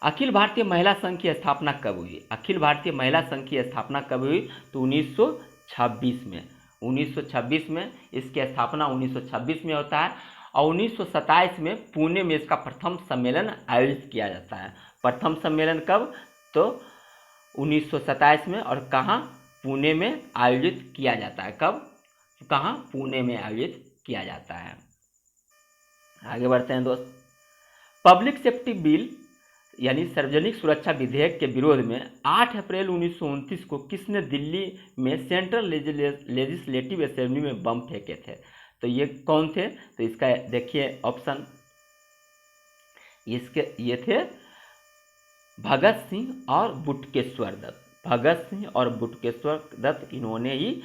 अखिल भारतीय महिला संघ की स्थापना कब हुई? अखिल भारतीय महिला संघ की स्थापना कब हुई? तो 1926 में। 1926 में इसकी स्थापना 1926 में होता है, और 1927 में पुणे में इसका प्रथम सम्मेलन आयोजित किया जाता है। प्रथम सम्मेलन कब? तो 1927 में, और कहाँ? पुणे में आयोजित किया जाता है। कब? कहाँ? पुणे में आयोजित किया जाता है। आगे बढ़ते हैं दोस्त। पब्लिक सेफ्टी बिल यानी सार्वजनिक सुरक्षा विधेयक के विरोध में 8 अप्रैल 1929 को किसने दिल्ली में सेंट्रल लेजिस्लेटिव असेंबली में बम फेंके थे? तो ये कौन थे? तो इसका देखिए ऑप्शन, ये थे भगत सिंह और बटुकेश्वर दत्त। भगत सिंह और बटुकेश्वर दत्त, इन्होंने ही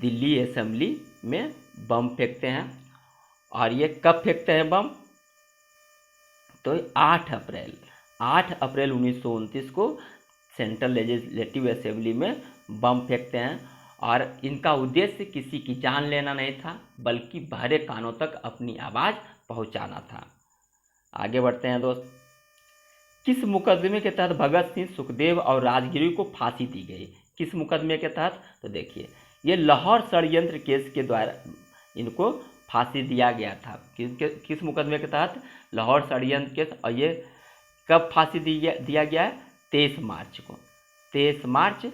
दिल्ली असेंबली में बम फेंकते हैं। और ये कब फेंकते हैं बम? तो 8 अप्रैल 1929 को सेंट्रल लेजिस्लेटिव असेंबली में बम फेंकते हैं, और इनका उद्देश्य किसी की जान लेना नहीं था, बल्कि बहरे कानों तक अपनी आवाज़ पहुंचाना था। आगे बढ़ते हैं दोस्त। किस मुकदमे के तहत भगत सिंह, सुखदेव और राजगिरी को फांसी दी गई? किस मुकदमे के तहत? तो देखिए, ये लाहौर षड्यंत्र केस के द्वारा इनको फांसी दिया गया था। किस मुकदमे के तहत? लाहौर षड्यंत्र केस। और ये कब फांसी दिया गया है? 23 मार्च को। 23 मार्च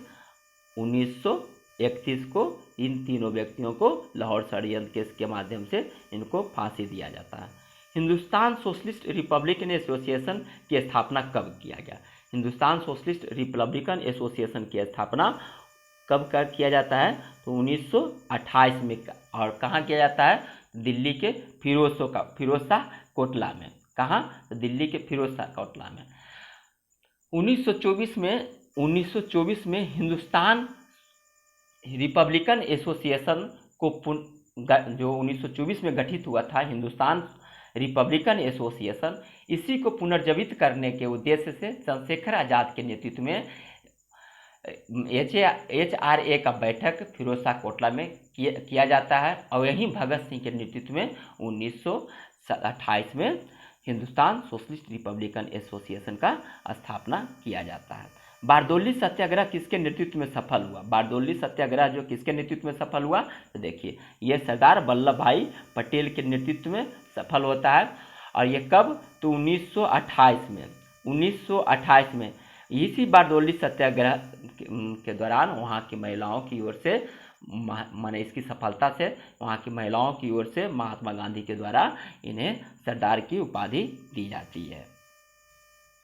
1931 को इन तीनों व्यक्तियों को लाहौर षड्यंत्र केस के माध्यम से इनको फांसी दिया जाता है। हिंदुस्तान सोशलिस्ट रिपब्लिकन एसोसिएशन की स्थापना कब किया गया? हिंदुस्तान सोशलिस्ट रिपब्लिकन एसोसिएशन की स्थापना कब किया जाता है? तो 1928 में। और कहाँ किया जाता है? दिल्ली के फिरोजशाह कोटला में। कहाँ? तो दिल्ली के फिरोजशाह कोटला में। 1924 में हिंदुस्तान रिपब्लिकन एसोसिएशन को जो 1924 में गठित हुआ था, हिंदुस्तान रिपब्लिकन एसोसिएशन, इसी को पुनर्जीवित करने के उद्देश्य से चंद्रशेखर आज़ाद के नेतृत्व में HRA का बैठक फिरोजशाह कोटला में किया जाता है, और यहीं भगत सिंह के नेतृत्व में 1928 में हिंदुस्तान सोशलिस्ट रिपब्लिकन एसोसिएशन का स्थापना किया जाता है। बारदोली सत्याग्रह किसके नेतृत्व में सफल हुआ? बारदोली सत्याग्रह जो किसके नेतृत्व में सफल हुआ? तो देखिए, ये सरदार वल्लभ भाई पटेल के नेतृत्व में सफल होता है। और ये कब? तो 1928 में। 1928 में इसी बारदोली सत्याग्रह के दौरान वहाँ की महिलाओं की ओर से, माने इसकी सफलता से वहाँ की महिलाओं की ओर से महात्मा गांधी के द्वारा इन्हें सरदार की उपाधि दी जाती है।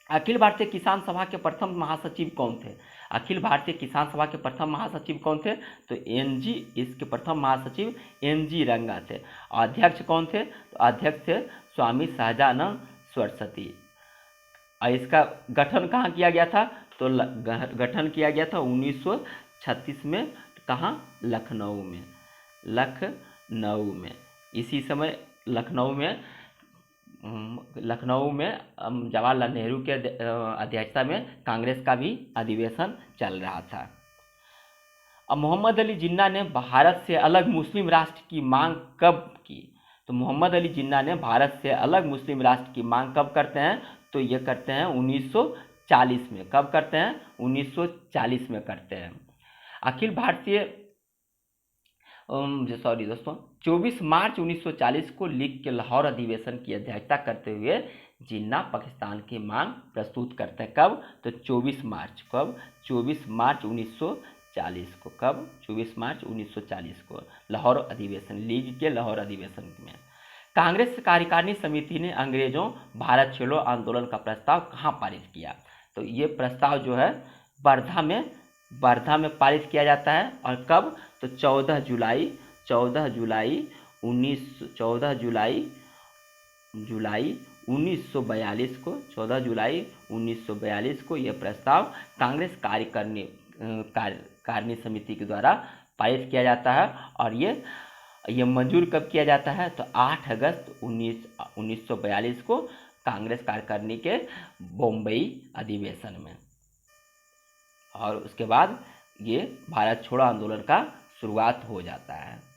अखिल भारतीय किसान सभा के प्रथम महासचिव कौन थे? अखिल भारतीय किसान सभा के प्रथम महासचिव कौन थे? तो इसके प्रथम महासचिव NG रंगा थे। अध्यक्ष कौन थे? तो अध्यक्ष थे स्वामी सहजानंद सरस्वती। और इसका गठन कहाँ किया गया था? तो गठन किया गया था 1936 में। कहाँ? लखनऊ में। इसी समय लखनऊ में जवाहरलाल नेहरू के अध्यक्षता में कांग्रेस का भी अधिवेशन चल रहा था। अब मोहम्मद अली जिन्ना ने भारत से अलग मुस्लिम राष्ट्र की मांग कब की? तो मोहम्मद अली जिन्ना ने भारत से अलग मुस्लिम राष्ट्र की मांग कब करते हैं? तो ये करते हैं 1940 में। कब करते हैं? 1940 में करते हैं। अखिल भारतीय 24 मार्च 1940 को लीग के लाहौर अधिवेशन की अध्यक्षता करते हुए जिन्ना पाकिस्तान की मांग प्रस्तुत करते हैं। कब? तो 24 मार्च। कब? 24 मार्च 1940 को। कब? 24 मार्च 1940 को लाहौर अधिवेशन, लीग के लाहौर अधिवेशन में। कांग्रेस कार्यकारिणी समिति ने अंग्रेजों भारत छोड़ो आंदोलन का प्रस्ताव कहाँ पारित किया? तो ये प्रस्ताव जो है वर्धा में पारित किया जाता है। और कब? तो 14 जुलाई 1942 को यह प्रस्ताव कांग्रेस कार्यकारिणी समिति के द्वारा पारित किया जाता है। और ये मंजूर कब किया जाता है? तो 8 अगस्त 1942 को कांग्रेस कार्यकारिणी के बम्बई अधिवेशन में। और उसके बाद ये भारत छोड़ो आंदोलन का शुरुआत हो जाता है।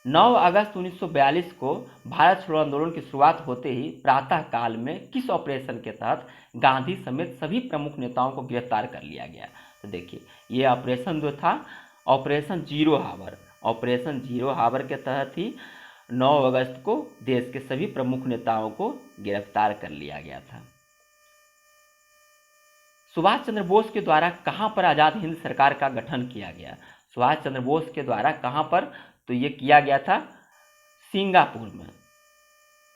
9 अगस्त 1942 को भारत छोड़ो आंदोलन की शुरुआत होते ही प्रातः काल में किस ऑपरेशन के तहत गांधी समेत सभी प्रमुख नेताओं को गिरफ्तार कर लिया गया? तो देखिए, ये ऑपरेशन जो था ऑपरेशन जीरो हावर, ऑपरेशन जीरो हावर के तहत ही 9 अगस्त को देश के सभी प्रमुख नेताओं को गिरफ्तार कर लिया गया था। सुभाष चंद्र बोस के द्वारा कहां पर आज़ाद हिंद सरकार का गठन किया गया? सुभाष चंद्र बोस के द्वारा कहां पर? तो ये किया गया था सिंगापुर में।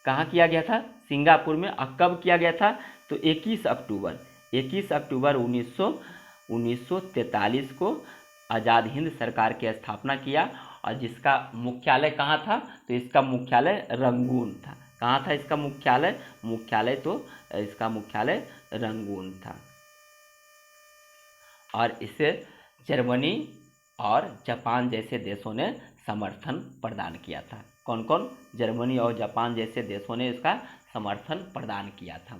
कहाँ किया गया था? सिंगापुर में। और कब किया गया था? तो 21 अक्टूबर 1943 को आज़ाद हिंद सरकार की स्थापना किया, और जिसका मुख्यालय कहाँ था? तो इसका मुख्यालय रंगून था। कहाँ था इसका मुख्यालय? इसका मुख्यालय रंगून था। और इसे जर्मनी और जापान जैसे देशों ने समर्थन प्रदान किया था। कौन कौन? जर्मनी और जापान जैसे देशों ने इसका समर्थन प्रदान किया था।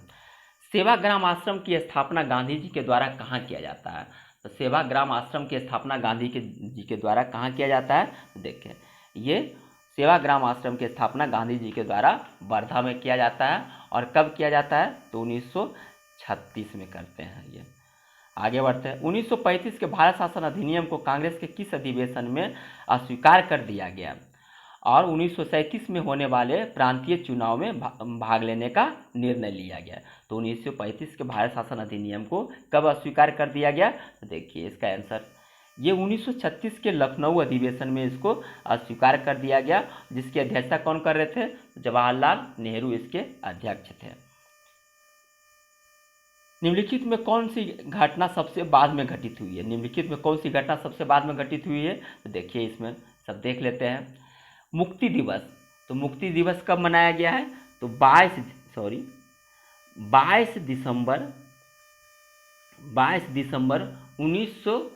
सेवाग्राम आश्रम की स्थापना गांधी जी के द्वारा कहाँ किया जाता है? तो सेवाग्राम आश्रम की स्थापना गांधी जी के द्वारा कहाँ किया जाता है? तो देखें, ये सेवाग्राम आश्रम की स्थापना गांधी जी के द्वारा वर्धा में किया जाता है। और कब किया जाता है? तो 1936 में करते हैं। ये आगे बढ़ते हैं। 1935 के भारत शासन अधिनियम को कांग्रेस के किस अधिवेशन में अस्वीकार कर दिया गया? और 1937 में होने वाले प्रांतीय चुनाव में भाग लेने का निर्णय लिया गया। तो 1935 के भारत शासन अधिनियम को कब अस्वीकार कर दिया गया? तो देखिए इसका आंसर, ये 1936 के लखनऊ अधिवेशन में इसको अस्वीकार कर दिया गया, जिसकी अध्यक्षता कौन कर रहे थे? जवाहरलाल नेहरू इसके अध्यक्ष थे। निम्नलिखित में कौन सी घटना सबसे बाद में घटित हुई है? निम्नलिखित में कौन सी घटना सबसे बाद में घटित हुई है? तो देखिए इसमें सब देख लेते हैं। मुक्ति दिवस। तो मुक्ति दिवस कब मनाया गया है? तो 22 दिसंबर 1900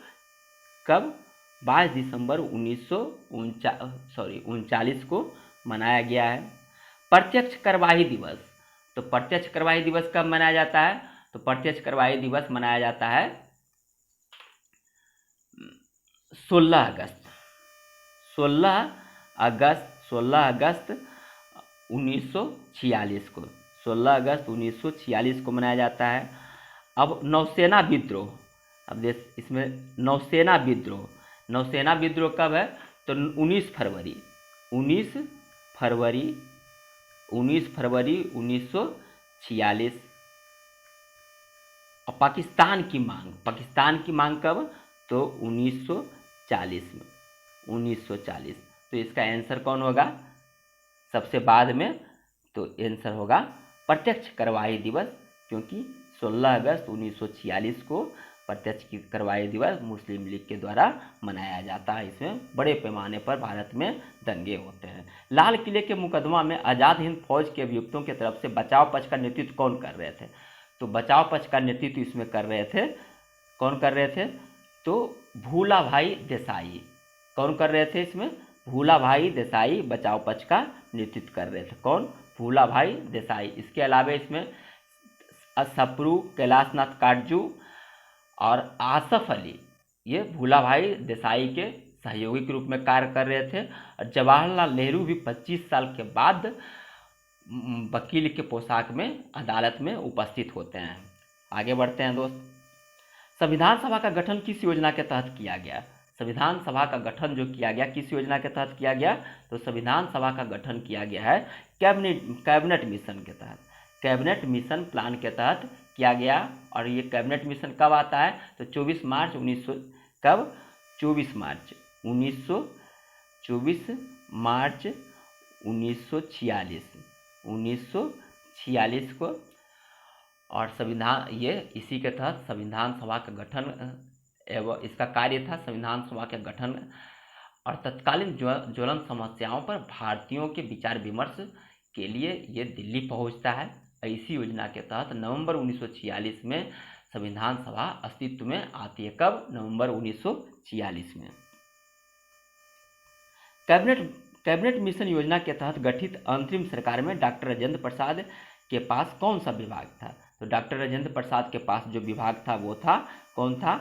कब? 22 दिसंबर 1939 को मनाया गया है। प्रत्यक्ष कार्यवाही दिवस। तो प्रत्यक्ष कार्यवाही दिवस कब मनाया जाता है? तो प्रत्यक्ष कार्यवाही दिवस मनाया जाता है 16 अगस्त 1946 को। 16 अगस्त 1946 को मनाया जाता है। अब नौसेना विद्रोह। अब इसमें नौसेना विद्रोह कब है? तो 19 फरवरी 1946। और पाकिस्तान की मांग कब? तो 1940 में। 1940। तो इसका आंसर कौन होगा सबसे बाद में? तो आंसर होगा प्रत्यक्ष कार्यवाही दिवस, क्योंकि 16 अगस्त 1946 को प्रत्यक्ष कार्यवाही दिवस मुस्लिम लीग के द्वारा मनाया जाता है। इसमें बड़े पैमाने पर भारत में दंगे होते हैं। लाल किले के मुकदमा में आज़ाद हिंद फौज के अभियुक्तों की तरफ से बचाव पक्ष का नेतृत्व कौन कर रहे थे? तो बचाव पक्ष का नेतृत्व इसमें कर रहे थे, कौन कर रहे थे? तो भूलाभाई देसाई। कौन कर रहे थे इसमें? भूलाभाई देसाई बचाव पक्ष का नेतृत्व कर रहे थे। कौन? भूलाभाई देसाई। इसके अलावा इसमें सप्रू, कैलाशनाथ काटजू और आसफ अली, ये भूलाभाई देसाई के सहयोगी के रूप में कार्य कर रहे थे। और जवाहरलाल नेहरू भी 25 साल के बाद वकील के पोशाक में अदालत में उपस्थित होते हैं। आगे बढ़ते हैं दोस्त। संविधान सभा का गठन किस योजना के तहत किया गया? संविधान सभा का गठन जो किया गया किस योजना के तहत किया गया? तो संविधान सभा का गठन किया गया है कैबिनेट मिशन के तहत। कैबिनेट मिशन प्लान के तहत किया गया। और ये कैबिनेट मिशन कब आता है? तो 24 मार्च 1946 को। और संविधान ये इसी के तहत संविधान सभा का गठन एवं इसका कार्य था संविधान सभा के गठन और तत्कालीन ज्वलंत समस्याओं पर भारतीयों के विचार विमर्श के लिए ये दिल्ली पहुंचता है। इसी योजना के तहत नवंबर 1946 में संविधान सभा अस्तित्व में आती है। कब? नवंबर 1946 में। कैबिनेट मिशन योजना के तहत गठित अंतरिम सरकार में डॉक्टर राजेंद्र प्रसाद के पास कौन सा विभाग था? तो डॉक्टर राजेंद्र प्रसाद के पास जो विभाग था वो था, कौन था?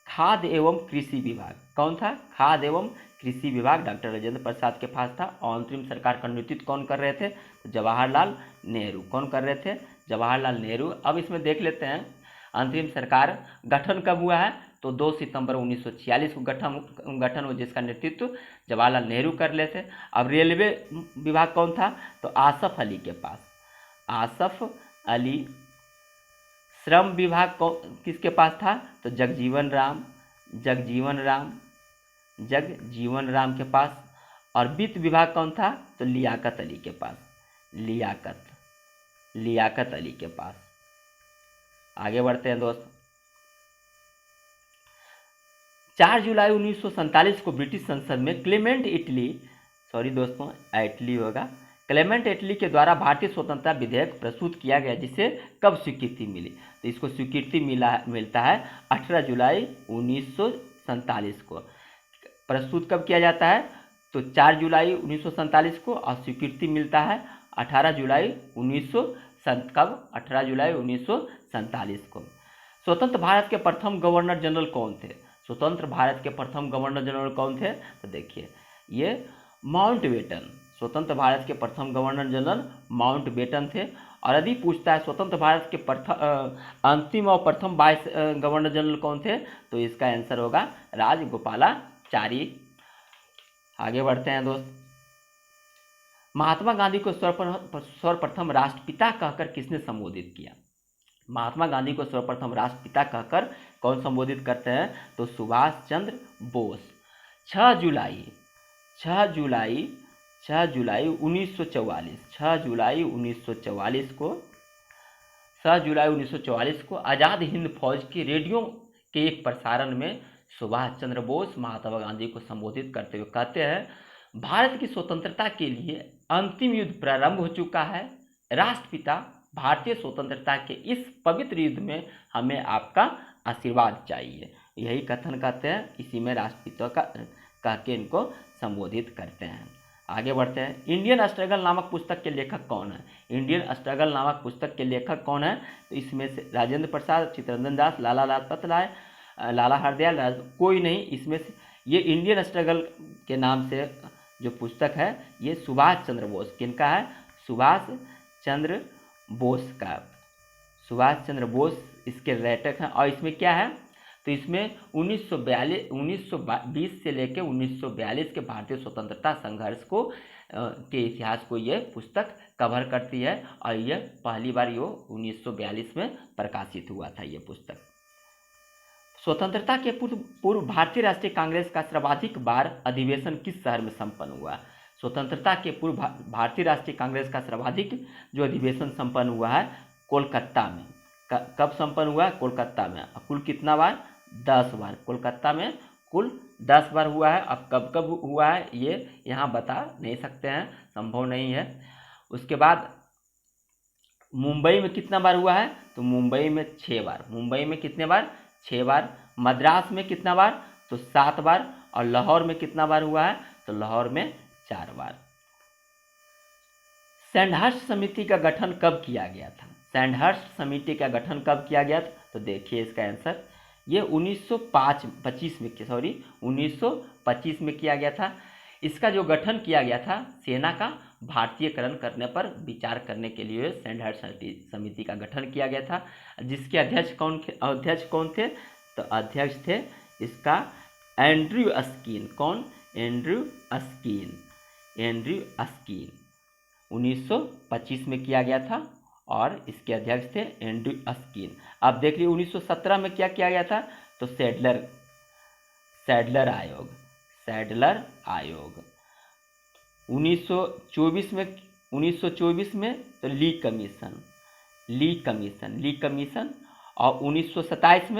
खाद्य एवं कृषि विभाग। कौन था? खाद्य एवं कृषि विभाग डॉक्टर राजेंद्र प्रसाद के पास था। और अंतरिम सरकार का नेतृत्व कौन कर रहे थे? तो जवाहरलाल नेहरू। कौन कर रहे थे? जवाहरलाल नेहरू। अब इसमें देख लेते हैं अंतरिम सरकार गठन कब हुआ है, तो 2 सितंबर 1946 को गठन हुआ, जिसका नेतृत्व जवाहरलाल नेहरू कर रहे थे। अब रेलवे विभाग कौन था? तो आसफ अली के पास, आसफ अली। श्रम विभाग किसके पास था? तो जगजीवन राम, जगजीवन राम, जगजीवन राम के पास। और वित्त विभाग कौन था? तो लियाकत अली के पास, लियाकत अली के पास। आगे बढ़ते हैं दोस्त। 4 जुलाई 1947 को ब्रिटिश संसद में क्लेमेंट इटली, सॉरी दोस्तों एटली होगा, क्लेमेंट एटली के द्वारा भारतीय स्वतंत्रता विधेयक प्रस्तुत किया गया, जिसे कब स्वीकृति मिली? तो इसको स्वीकृति मिलता है 18 जुलाई 1947 को। प्रस्तुत कब किया जाता है? तो 4 जुलाई 1947 को, और स्वीकृति मिलता है 18 जुलाई 1947 को। स्वतंत्र भारत के प्रथम गवर्नर जनरल कौन थे? स्वतंत्र भारत के प्रथम गवर्नर जनरल कौन थे? तो देखिए ये माउंटबेटन, स्वतंत्र भारत के प्रथम गवर्नर जनरल माउंटबेटन थे। और यदि पूछता है स्वतंत्र भारत के अंतिम और प्रथम वाइस गवर्नर जनरल कौन थे, तो इसका आंसर होगा राजगोपालाचारी। आगे बढ़ते हैं दोस्त। महात्मा गांधी को सर्वप्रथम राष्ट्रपिता कहकर किसने संबोधित किया? महात्मा गांधी को सर्वप्रथम राष्ट्रपिता कहकर कौन संबोधित करते हैं? तो सुभाष चंद्र बोस। 6 जुलाई 1944 को आज़ाद हिंद फौज की रेडियो के एक प्रसारण में सुभाष चंद्र बोस महात्मा गांधी को संबोधित करते हुए कहते हैं, भारत की स्वतंत्रता के लिए अंतिम युद्ध प्रारंभ हो चुका है। राष्ट्रपिता, भारतीय स्वतंत्रता के इस पवित्र युद्ध में हमें आपका आशीर्वाद चाहिए। यही कथन कहते हैं, इसी में राष्ट्रपिता का कह के इनको संबोधित करते हैं। आगे बढ़ते हैं। इंडियन स्ट्रगल नामक पुस्तक के लेखक कौन है? इंडियन स्ट्रगल नामक पुस्तक के लेखक कौन है? तो इसमें से राजेंद्र प्रसाद, चित्तरंजन दास, लाला लाजपत राय, लाला हरदयाल, कोई नहीं। इसमें से ये इंडियन स्ट्रगल के नाम से जो पुस्तक है ये सुभाष चंद्र बोस, किनका है? सुभाष चंद्र बोस का, सुभाष चंद्र बोस इसके लेखक हैं। और इसमें क्या है? तो इसमें 1920 से लेकर 1942 के भारतीय स्वतंत्रता संघर्ष को के इतिहास को ये पुस्तक कवर करती है। और ये पहली बार ये 1942 में प्रकाशित हुआ था ये पुस्तक। स्वतंत्रता के पूर्व भारतीय राष्ट्रीय कांग्रेस का सर्वाधिक बार अधिवेशन किस शहर में संपन्न हुआ? स्वतंत्रता के पूर्व भारतीय राष्ट्रीय कांग्रेस का सर्वाधिक जो अधिवेशन संपन्न हुआ है कोलकाता में। कब संपन्न हुआ? कोलकाता में। कुल कितना बार? 10 बार। कोलकाता में कुल 10 बार हुआ है। अब कब कब हुआ है ये यहाँ बता नहीं सकते हैं, संभव नहीं है। उसके बाद मुंबई में कितना बार हुआ है? तो मुंबई में 6 बार। मुंबई में कितने बार? 6 बार। मद्रास में कितना बार? तो 7 बार। और लाहौर में कितना बार हुआ है? तो लाहौर में 4 बार। सैंडहर्स्ट समिति का गठन कब किया गया था? सैंडहर्स्ट समिति का गठन कब किया गया था? तो देखिए इसका आंसर ये 1925 में किया गया था। इसका जो गठन किया गया था सेना का भारतीयकरण करने पर विचार करने के लिए सैंडहर्स्ट समिति का गठन किया गया था, जिसके अध्यक्ष कौन थे? तो अध्यक्ष थे इसका एंड्रयू अस्कीन। कौन? एंड्रयू अस्कीन। 1925 में किया गया था और इसके अध्यक्ष थे एंड्रयू अस्कीन। अब देख लीजिए 1917 में क्या किया गया था? तो सैडलर आयोग। 1924 में तो ली कमीशन। और 1927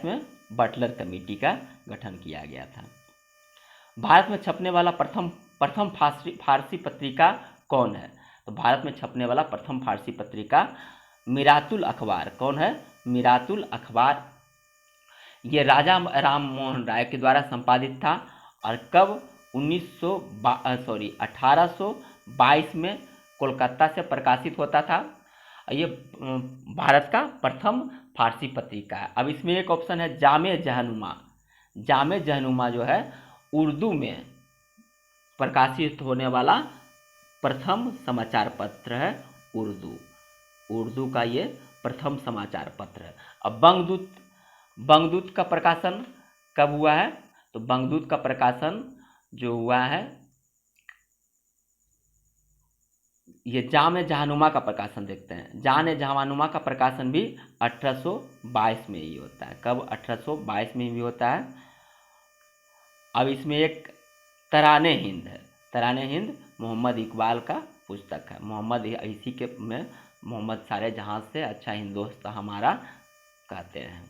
में बटलर कमेटी का गठन किया गया था। भारत में छपने वाला प्रथम फारसी पत्रिका कौन है? तो भारत में छपने वाला प्रथम फारसी पत्रिका मिरातुल अखबार। कौन है? मिरातुल अखबार। ये राजा राम मोहन राय के द्वारा संपादित था। और कब? 1822 में कोलकाता से प्रकाशित होता था। ये भारत का प्रथम फारसी पत्रिका है। अब इसमें एक ऑप्शन है जामे जहनुमा। जामे जहनुमा जो है उर्दू में प्रकाशित होने वाला प्रथम समाचार पत्र है। उर्दू का ये प्रथम समाचार पत्र है। अब बंगदूत का प्रकाशन कब हुआ है? तो बंगदूत का प्रकाशन जो हुआ है, ये जाम जहानुमा का प्रकाशन देखते हैं। जान जहानुमा का प्रकाशन भी 1822 में ही होता है। कब? 1822 में भी होता है। अब इसमें एक तराने हिंद है। तराने हिंद मोहम्मद इकबाल का पुस्तक है। मोहम्मद इसी के में मोहम्मद सारे जहां से अच्छा हिंदोस्तान हमारा कहते हैं।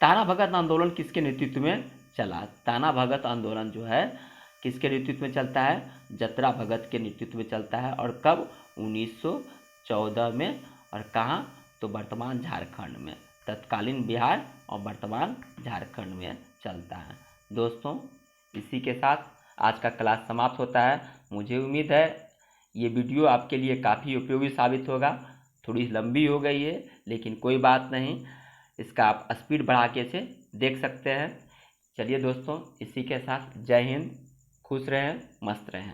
ताना भगत आंदोलन किसके नेतृत्व में चला? ताना भगत आंदोलन जो है किसके नेतृत्व में चलता है? जतरा भगत के नेतृत्व में चलता है। और कब? 1914 में। और कहाँ? तो वर्तमान झारखंड में। तत्कालीन बिहार और वर्तमान झारखंड में चलता है। दोस्तों, इसी के साथ आज का क्लास समाप्त होता है। मुझे उम्मीद है ये वीडियो आपके लिए काफ़ी उपयोगी साबित होगा। थोड़ी लंबी हो गई है, लेकिन कोई बात नहीं, इसका आप स्पीड बढ़ा के इसे देख सकते हैं। चलिए दोस्तों, इसी के साथ जय हिंद, खुश रहें, मस्त रहें।